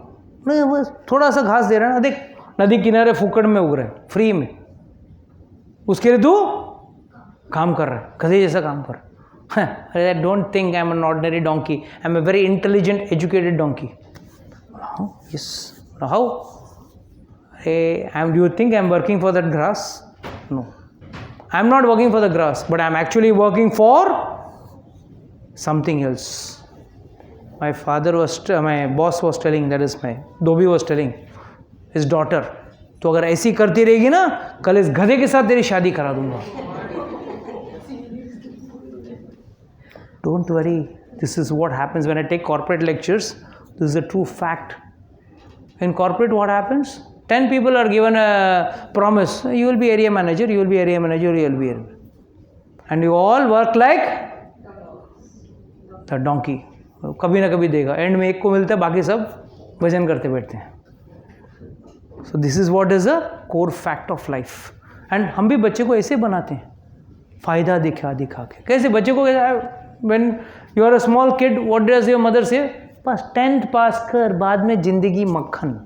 नहीं, बस थोड़ा सा घास दे रहा है. देख, नदी किनारे फुकड़ में उग रहा है, फ्री में. उसके लिए तू काम कर रहा है, गधे जैसा काम कर रहा है. I don't think I am an ordinary donkey, I am a very intelligent educated donkey. Yes. How? Do you think I am working for that grass? No, I am not working for the grass, but I am actually working for something else. My boss was telling, that is my Dhobi was telling his daughter, तो अगर ऐसी करती रहेगी ना, कल इस गधे के साथ तेरी शादी करा दूंगा. Don't worry, this is what happens when I take corporate lectures. This is a true fact. In corporate, what happens? 10 people are given a promise. You will be area manager, you will be area manager, you will be area manager. And you all work like the donkey. कभी ना कभी देगा. And में एक को मिलता है, बाकी सब भजन करते बैठते हैं. So this is what is a core fact of life. And हम भी बच्चे को ऐसे बनाते हैं, फ़ायदा दिखा के. कैसे बच्चे को? When you are a small kid, what does your mother say? बस 10th पास कर, बाद में जिंदगी मक्खन.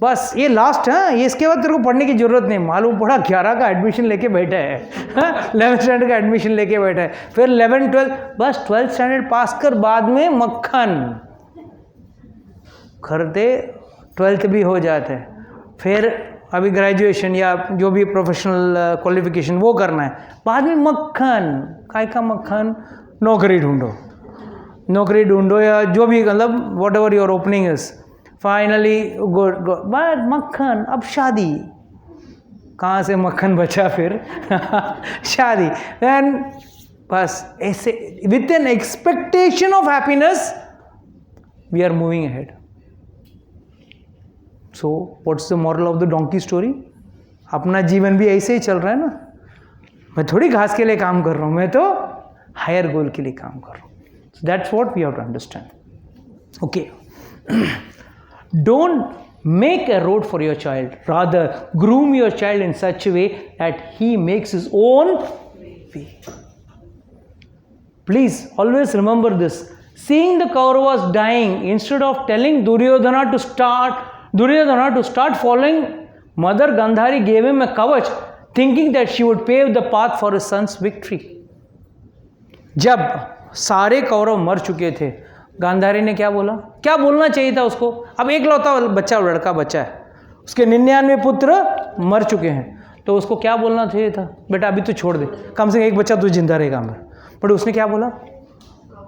बस ये लास्ट है, ये इसके बाद तेरे को पढ़ने की जरूरत नहीं. मालूम पड़ा 11 का एडमिशन लेके बैठा है, 11th स्टैंडर्ड का एडमिशन लेके बैठा है, फिर 11th 12th, बस 12th स्टैंडर्ड पास कर, बाद में मक्खन. करते 12th भी हो जाता है, फिर अभी ग्रेजुएशन या जो भी प्रोफेशनल क्वालिफिकेशन वो करना है, बाद में मक्खन. काय का मक्खन? नौकरी ढूंढो या जो भी, मतलब what ever your opening is. Finally good but मक्खन. अब शादी, कहाँ से मक्खन बचा फिर? शादी. एंड बस ऐसे with an expectation of happiness we are moving ahead. So what's the moral of the donkey story? अपना जीवन भी ऐसे ही चल रहा है ना. मैं थोड़ी घास के लिए काम कर रहा हूँ, मैं तो हायर गोल के लिए काम कर रहा हूँ. That's what we have to understand. Okay. Don't make a road for your child. Rather, groom your child in such a way that he makes his own way. Please always remember this. Seeing the Kauravas dying, instead of telling Duryodhana to start Duryodhana to start following Mother Gandhari gave him a kavach, thinking that she would pave the path for his son's victory. जब सारे कौरव मर चुके थे, गांधारी ने क्या बोला? क्या बोलना चाहिए था उसको? अब एक लौता बच्चा, लड़का बच्चा है, उसके 99 पुत्र मर चुके हैं, तो उसको क्या बोलना चाहिए था? बेटा अभी तो छोड़ दे, कम से कम एक बच्चा तू जिंदा रहेगा अंदर. बट उसने क्या बोला?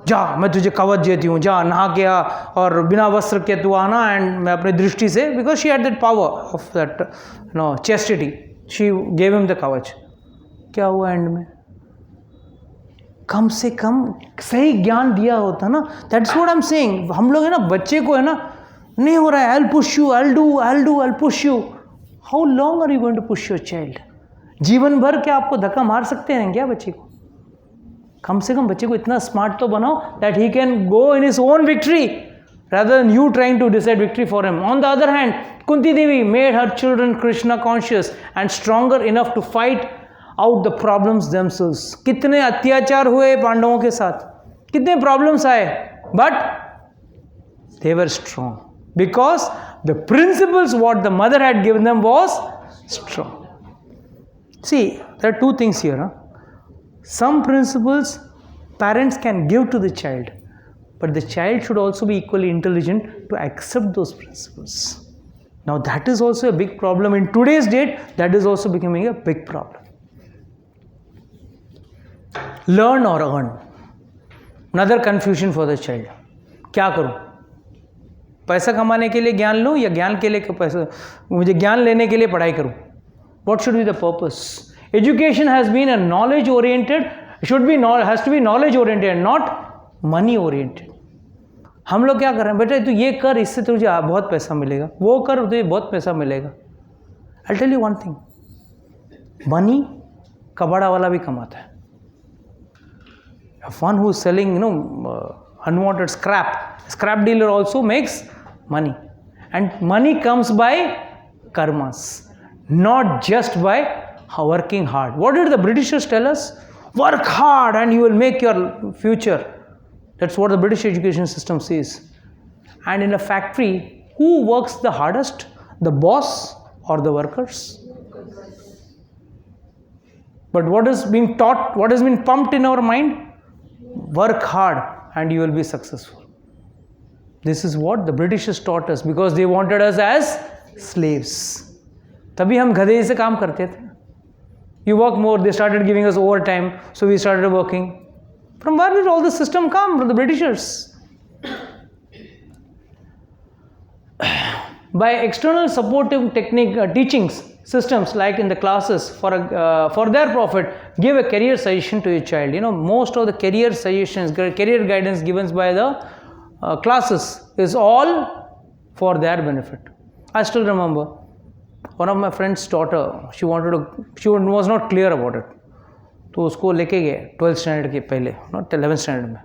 जा, मैं तुझे कवच देती हूँ, जा नहा के आ और बिना वस्त्र के तू आना, एंड मैं अपनी दृष्टि से, because she had that power of that chastity, she gave him the कवच. क्या हुआ एंड में? कम से कम सही ज्ञान दिया होता ना. That's what I am saying. हम लोग है ना, बच्चे को है ना, नहीं हो रहा है, I will push you, I will push you. How long are you going to push your child? जीवन भर क्या आपको धक्का मार सकते हैं क्या बच्चे को? कम से कम बच्चे को इतना स्मार्ट तो बनाओ that he can go in his own victory rather than you trying to decide victory for him. On the other hand, Kunti Devi made her children Krishna conscious and stronger enough to fight out the problems themselves. कितने अत्याचार हुए पांडवों के साथ, कितने problems आए, but they were strong because the principles what the mother had given them was strong. See, there are two things here. Some principles parents can give to the child, but the child should also be equally intelligent to accept those principles. Now that is also a big problem in today's date. That is also becoming a big problem. Learn or earn. Another confusion for the child. क्या करूं? पैसा कमाने के लिए ज्ञान लूं या ज्ञान के लिए पैसा, मुझे ज्ञान लेने के लिए पढ़ाई करूं? What should be the purpose? Education has been a knowledge oriented, has to be knowledge oriented, not money oriented. हम लोग क्या कर रहे हैं? बेटा तू ये कर, इससे तुझे बहुत पैसा मिलेगा, वो कर तुझे बहुत पैसा मिलेगा. I'll tell you one thing, money कबाड़ा वाला भी कमाता है. One who is selling unwanted scrap dealer also makes money, and money comes by karmas, not just by working hard. What did the Britishers tell us? Work hard and you will make your future. That's what the British education system says. And in a factory, who works the hardest? The boss or the workers? But what is being taught, what has been pumped in our mind? Work hard and you will be successful. This is what the Britishers taught us because they wanted us as slaves. तभी हम गधे से काम करते थे. You work more, they started giving us overtime, so we started working. From where did all this system come? From the Britishers. By external supportive teachings systems like in the classes for their profit, give a career suggestion to your child. Most of the career suggestions, career guidance given by the classes is all for their benefit. I still remember one of my friend's daughter, she was not clear about it. तो उसको लेके गए 12th standard के पहले, not 11th standard में,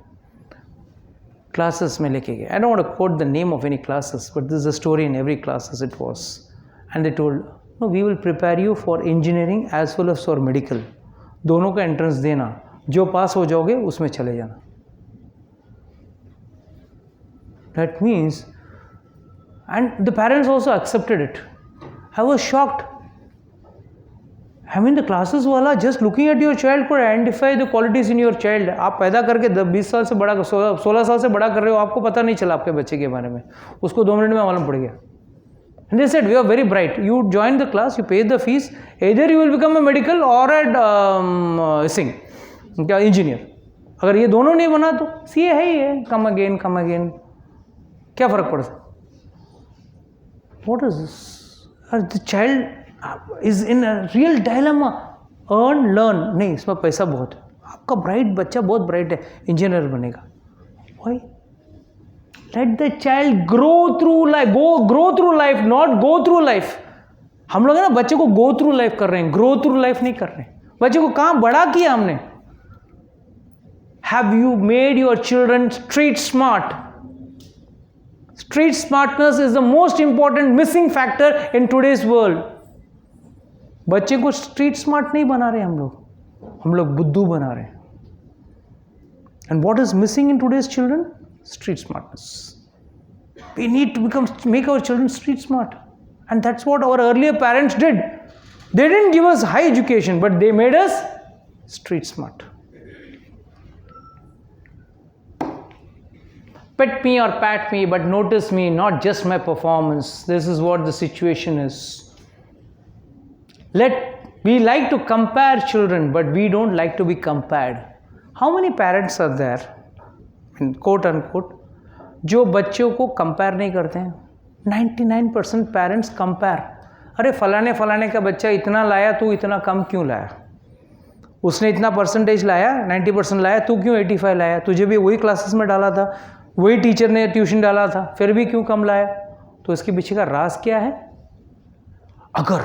classes में लेके गए. I don't want to quote the name of any classes, but this is a story in every classes it was. And they told, no we will prepare you for engineering as well as for medical. दोनों का entrance देना, जो पास हो जाओगे उसमें चले जाना. That means, and the parents also accepted it. I was shocked. I mean the classes वाला just looking at your child could identify the qualities in your child. आप पैदा करके 20 साल से बड़ा, 16 साल से बड़ा कर रहे हो, आपको पता नहीं चला आपके बच्चे के बारे में, उसको 2 मिनट में मालूम पड़ गया. And they said, you are very bright. You join the class, you pay the fees. Either you will become a medical or a engineer. अगर ये दोनों नहीं बना तो CA है ही है, come again. क्या फर्क पड़ता? What is this? The child is in a real dilemma. Earn, learn. नहीं, इसमें पैसा बहुत है. आपका ब्राइट बच्चा बहुत ब्राइट है, इंजीनियर बनेगा. Why? Let the child grow through life. Grow through life, not go through life. हम लोग है ना बच्चे को go through life कर रहे हैं, grow through life नहीं कर रहे हैं. बच्चे को कहाँ बड़ा किया हमने? Have you made your children street smart? Street smartness is the most important missing factor in today's world. बच्चे को स्ट्रीट स्मार्ट नहीं बना रहे हम लोग बुद्धू बना रहे हैं. And what is missing in today's children? Street smartness. We need to make our children street smart. And that's what our earlier parents did. They didn't give us high education, but they made us street smart. Pet me or pat me, but notice me, not just my performance. This is what the situation is. We like to compare children, but we don't like to be compared. How many parents are there, quote unquote, जो बच्चों को compare नहीं करते हैं? 99% parents compare. अरे फलाने का बच्चा इतना लाया, तू इतना कम क्यों लाया? उसने इतना परसेंटेज लाया, 90% लाया, तू क्यों 85 लाया? तुझे भी वही क्लासेस में डाला था, वही टीचर ने ट्यूशन डाला था, फिर भी क्यों कम लाया? तो इसके पीछे का राज क्या है? अगर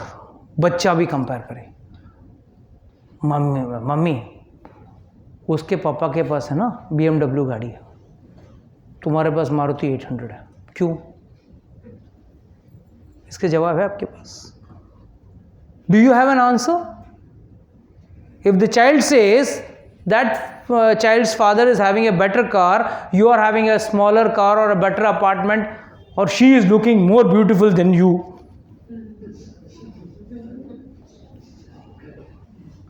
बच्चा भी कंपेयर करे, मम्मी उसके पापा के पास है ना BMW गाड़ी है, तुम्हारे पास मारुति 800 है, क्यों? इसके जवाब है आपके पास. Do you have an answer? If the child says that child's father is having a better car, you are having a smaller car or a better apartment, or she is looking more beautiful than you,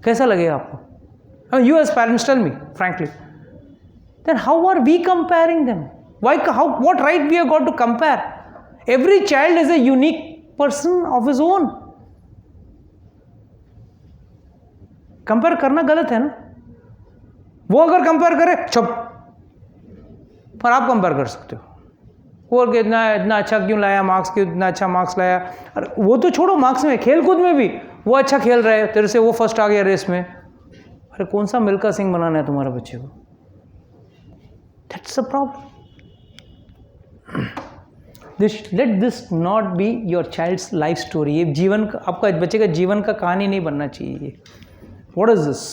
कैसा लगेगा आपको? You as parents tell me frankly, then how are we comparing them? What right we have got to compare? Every child is a unique person of his own. Compare करना गलत है ना. वो अगर compare करे चुप, पर आप कंपेयर कर सकते हो. वो इतना अच्छा क्यों लाया मार्क्स, क्यों इतना अच्छा मार्क्स लाया? अरे वो तो छोड़ो, मार्क्स में, खेल कूद में भी वो अच्छा खेल रहा है, तेरे से वो फर्स्ट आ गया रेस में. अरे कौन सा मिल्खा सिंह बनाना है तुम्हारे बच्चे को? That's a problem. Let this not be your child's life story. ये जीवन का, आपका बच्चे का जीवन का कहानी नहीं बनना चाहिए. What is this?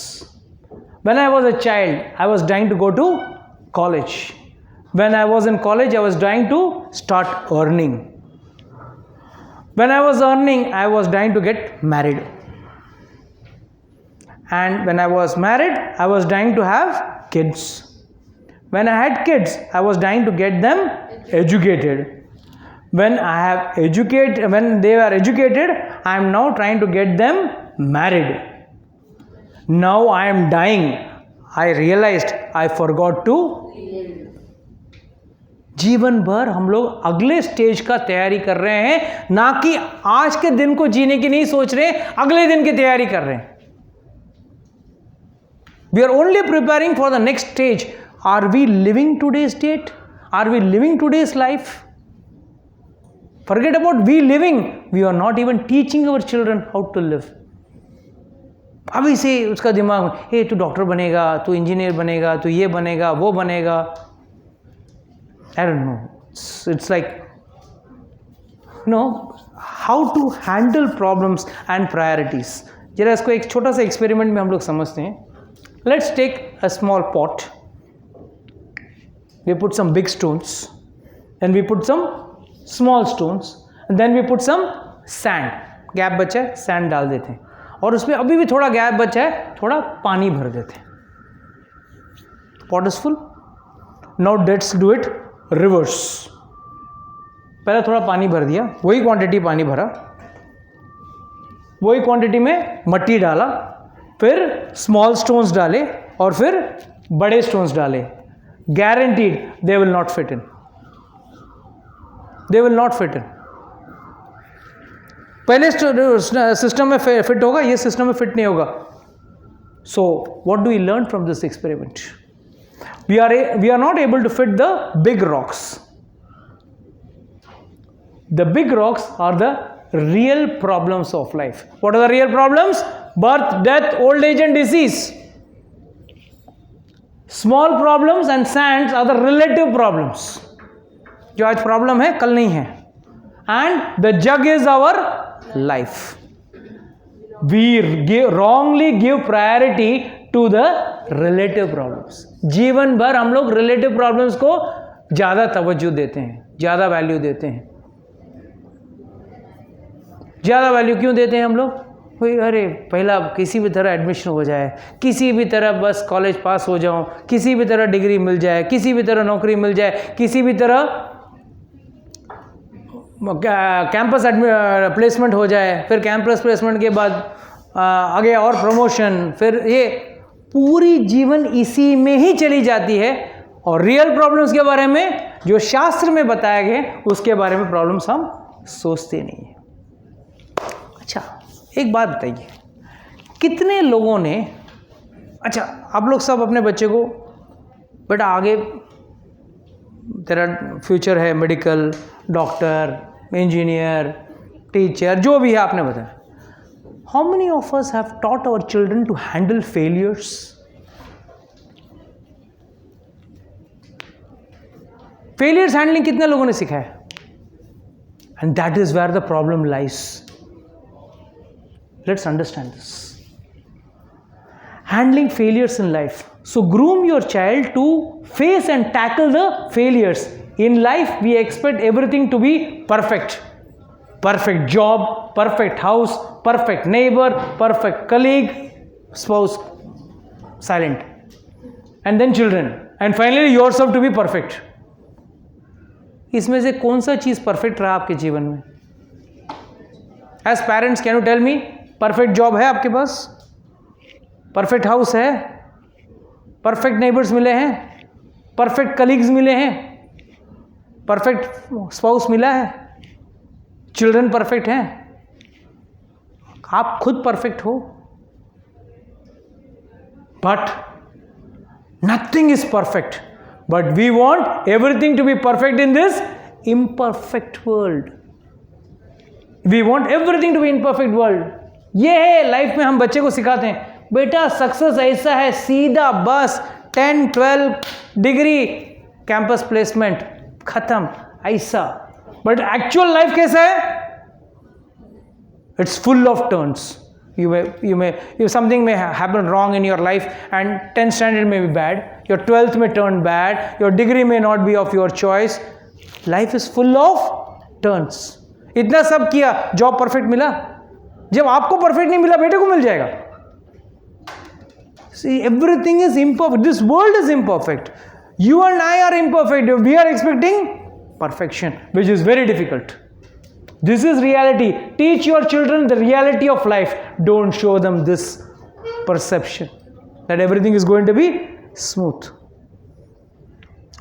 When I was a child, I was dying to go to college. When I was in college, I was dying to start earning. When I was earning, I was dying to get married. And when I was married, I was dying to have kids. When I had kids, I was dying to get them educated. When they were educated, I am now trying to get them married. Now I am dying. I realized I forgot to. जीवन भर हम लोग अगले stage का तैयारी कर रहे हैं, ना कि आज के दिन को जीने की नहीं सोच रहे, अगले दिन की तैयारी कर रहे हैं. We are only preparing for the next stage. Are we living today's date? Are we living today's life? Forget about we living. We are not even teaching our children how to live. अभी से उसका दिमाग में, हे तू doctor बनेगा, तू engineer बनेगा, तू ये बनेगा, वो बनेगा. I don't know. It's like how to handle problems and priorities. जरा इसको एक छोटा सा एक्सपेरिमेंट में हम लोग समझते हैं. Let's take a small pot. We put some big stones, and we put some small stones, and then we put some sand. Gap बचा है, सैंड डाल देते हैं, और उसमें अभी भी थोड़ा गैप बचा है, थोड़ा पानी भर देते हैं. Pot is full. Now let's do it reverse. पहले थोड़ा पानी भर दिया, वही क्वांटिटी पानी भरा, वही क्वांटिटी में मट्टी डाला, फिर स्मॉल स्टोन्स डाले, और फिर बड़े स्टोन्स डाले. Guaranteed they will not fit in. They will not fit in. पहले सिस्टम में फिट होगा, ये सिस्टम में फिट नहीं होगा. So what do we learn from this experiment? We are not able to fit the big rocks. The big rocks are the real problems of life. What are the real problems? Birth, death, old age and disease. Small problems and sands are the relative problems. जो आज problem है, कल नहीं है. And the jug is our life. We wrongly give priority to the relative problems. जीवन भर हम लोग relative problems को ज़्यादा तवज्जो देते हैं, ज़्यादा वैल्यू देते हैं. ज़्यादा वैल्यू क्यों देते हैं हम लोग? अरे पहला किसी भी तरह एडमिशन हो जाए, किसी भी तरह बस कॉलेज पास हो जाऊं, किसी भी तरह डिग्री मिल जाए, किसी भी तरह नौकरी मिल जाए, किसी भी तरह कैंपस प्लेसमेंट हो जाए, फिर कैंपस प्लेसमेंट के बाद आगे और प्रमोशन, फिर ये पूरी जीवन इसी में ही चली जाती है। और रियल प्रॉब्लम्स के बारे में जो शास्त्र में बताया गया उसके बारे में प्रॉब्लम्स हम सोचते नहीं हैं। अच्छा, एक बात बताइए, कितने लोगों ने, अच्छा आप लोग सब अपने बच्चे को बेटा आगे तेरा फ्यूचर है मेडिकल, डॉक्टर, इंजीनियर, टीचर, जो भी है आपने बताया, how many of us have taught our children to handle failures? Failures handling कितने लोगों ने सिखाया? And that is where the problem lies. Let's understand this. Handling failures in life. So groom your child to face and tackle the failures. In life, we expect everything to be perfect. Perfect job, perfect house, perfect neighbor, perfect colleague, spouse, silent. And then children. And finally yourself to be perfect. इसमें से कौन सा चीज़ perfect रहा आपके जीवन में? As parents, can you tell me? Perfect job है आपके पास? परफेक्ट हाउस है? परफेक्ट नेबर्स मिले हैं? परफेक्ट कलीग्स मिले हैं? परफेक्ट स्पाउस मिला है? चिल्ड्रन परफेक्ट हैं? आप खुद परफेक्ट हो? But nothing is perfect. But we want everything to be perfect in this imperfect world. We want everything to be imperfect world. ये है लाइफ में हम बच्चे को सिखाते हैं, बेटा सक्सेस ऐसा है, सीधा बस 10-12 डिग्री कैंपस प्लेसमेंट खत्म, ऐसा. बट एक्चुअल लाइफ कैसा है? It's full of turns. you something may happen wrong in your life and 10th standard may be bad, your 12th may turn bad, your degree may not be of your choice. Life is full of turns. इतना सब किया, job perfect मिला? जब आपको perfect नहीं मिला, बेटे को मिल जाएगा. See, everything is imperfect. This world is imperfect. You and I are imperfect. We are expecting perfection, which is very difficult. This is reality. Teach your children the reality of life. Don't show them this perception that everything is going to be smooth.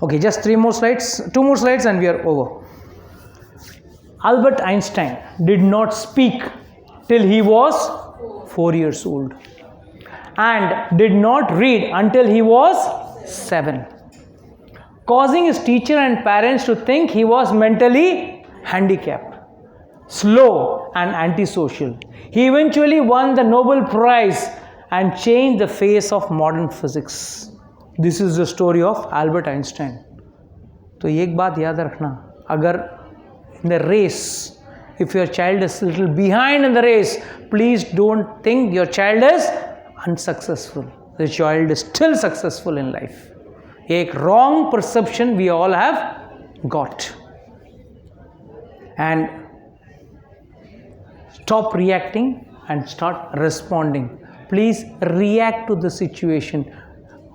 Okay, just 2 more slides and we are over. Albert Einstein did not speak till he was 4 years old. And did not read until he was 7, causing his teacher and parents to think he was mentally handicapped, slow and antisocial. He eventually won the Nobel Prize and changed the face of modern physics. This is the story of Albert Einstein. तो ये एक बात याद रखना, अगर in the race, if your child is a little behind in the race, please don't think your child is unsuccessful. The child is still successful in life. एक wrong perception we all have got. And stop reacting and start responding. Please react to the situation,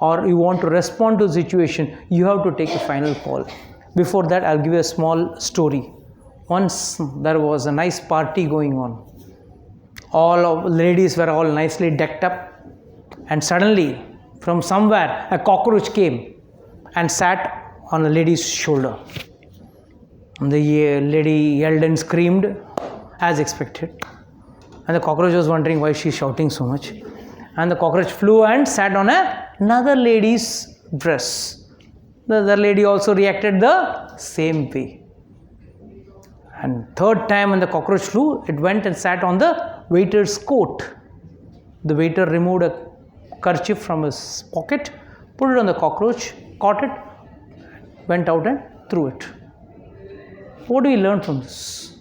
or you want to respond to the situation, you have to take a final call. Before that, I'll give you a small story. Once there was a nice party going on. All of ladies were all nicely decked up. And suddenly, from somewhere, a cockroach came and sat on the lady's shoulder. And the lady yelled and screamed, as expected. And the cockroach was wondering why she's shouting so much. And the cockroach flew and sat on another lady's dress. The other lady also reacted the same way. And third time when the cockroach flew, it went and sat on the waiter's coat. The waiter removed a kerchief from his pocket, put it on the cockroach, caught it, went out and threw it. What do we learn from this?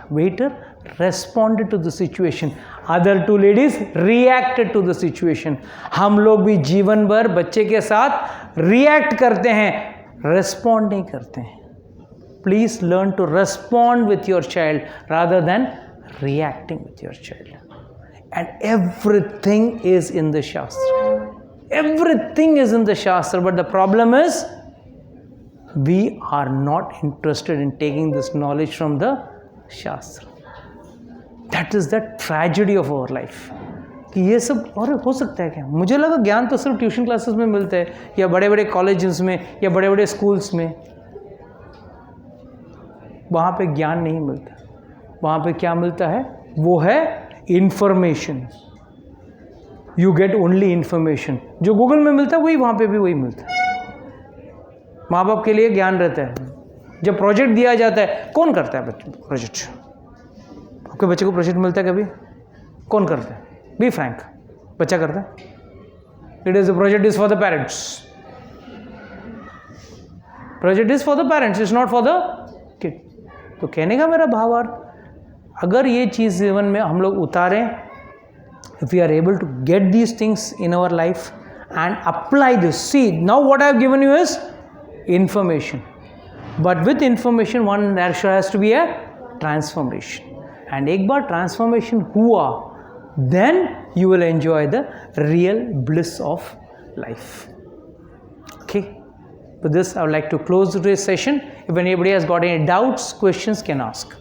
Waiter responded to the situation. Other two ladies reacted to the situation. हम लोग भी जीवन भर बच्चे के साथ react करते हैं, respond नहीं करते हैं. Please learn to respond with your child rather than reacting with your child. And everything is in the Shastra. Everything is in the Shastra, but the problem is we are not interested in taking this knowledge from the Shastra. That is the tragedy of our life. कि ये सब और हो सकता है क्या? मुझे लगा ज्ञान तो सिर्फ ट्यूशन क्लासेस में मिलता है या बड़े बड़े कॉलेजेस में या बड़े बड़े स्कूल्स में. वहाँ पे ज्ञान नहीं मिलता. वहाँ पे क्या मिलता है? वो है information. You get only information. जो गूगल में मिलता है वही वहाँ पे भी वही मिलता है. माँ बाप के लिए ज्ञान रहता है. जब प्रोजेक्ट दिया जाता है, कौन करता है बच्चे प्रोजेक्ट? आपके बच्चे को प्रोजेक्ट मिलता है कभी? कौन करता है? Be frank. बच्चा करता है? It is the project is for the parents. Project is for the parents, is not for the kid. तो कहने का मेरा भावार्थ, अगर ये चीज़ जीवन में हम लोग उतारें, if we are able to get these things in our life and apply this. See, now what I have given you is information, but with information there has to be a transformation, and एक बार transformation हुआ, then you will enjoy the real bliss of life. Okay, with this I would like to close today's session. If anybody has got any doubts, questions, can ask.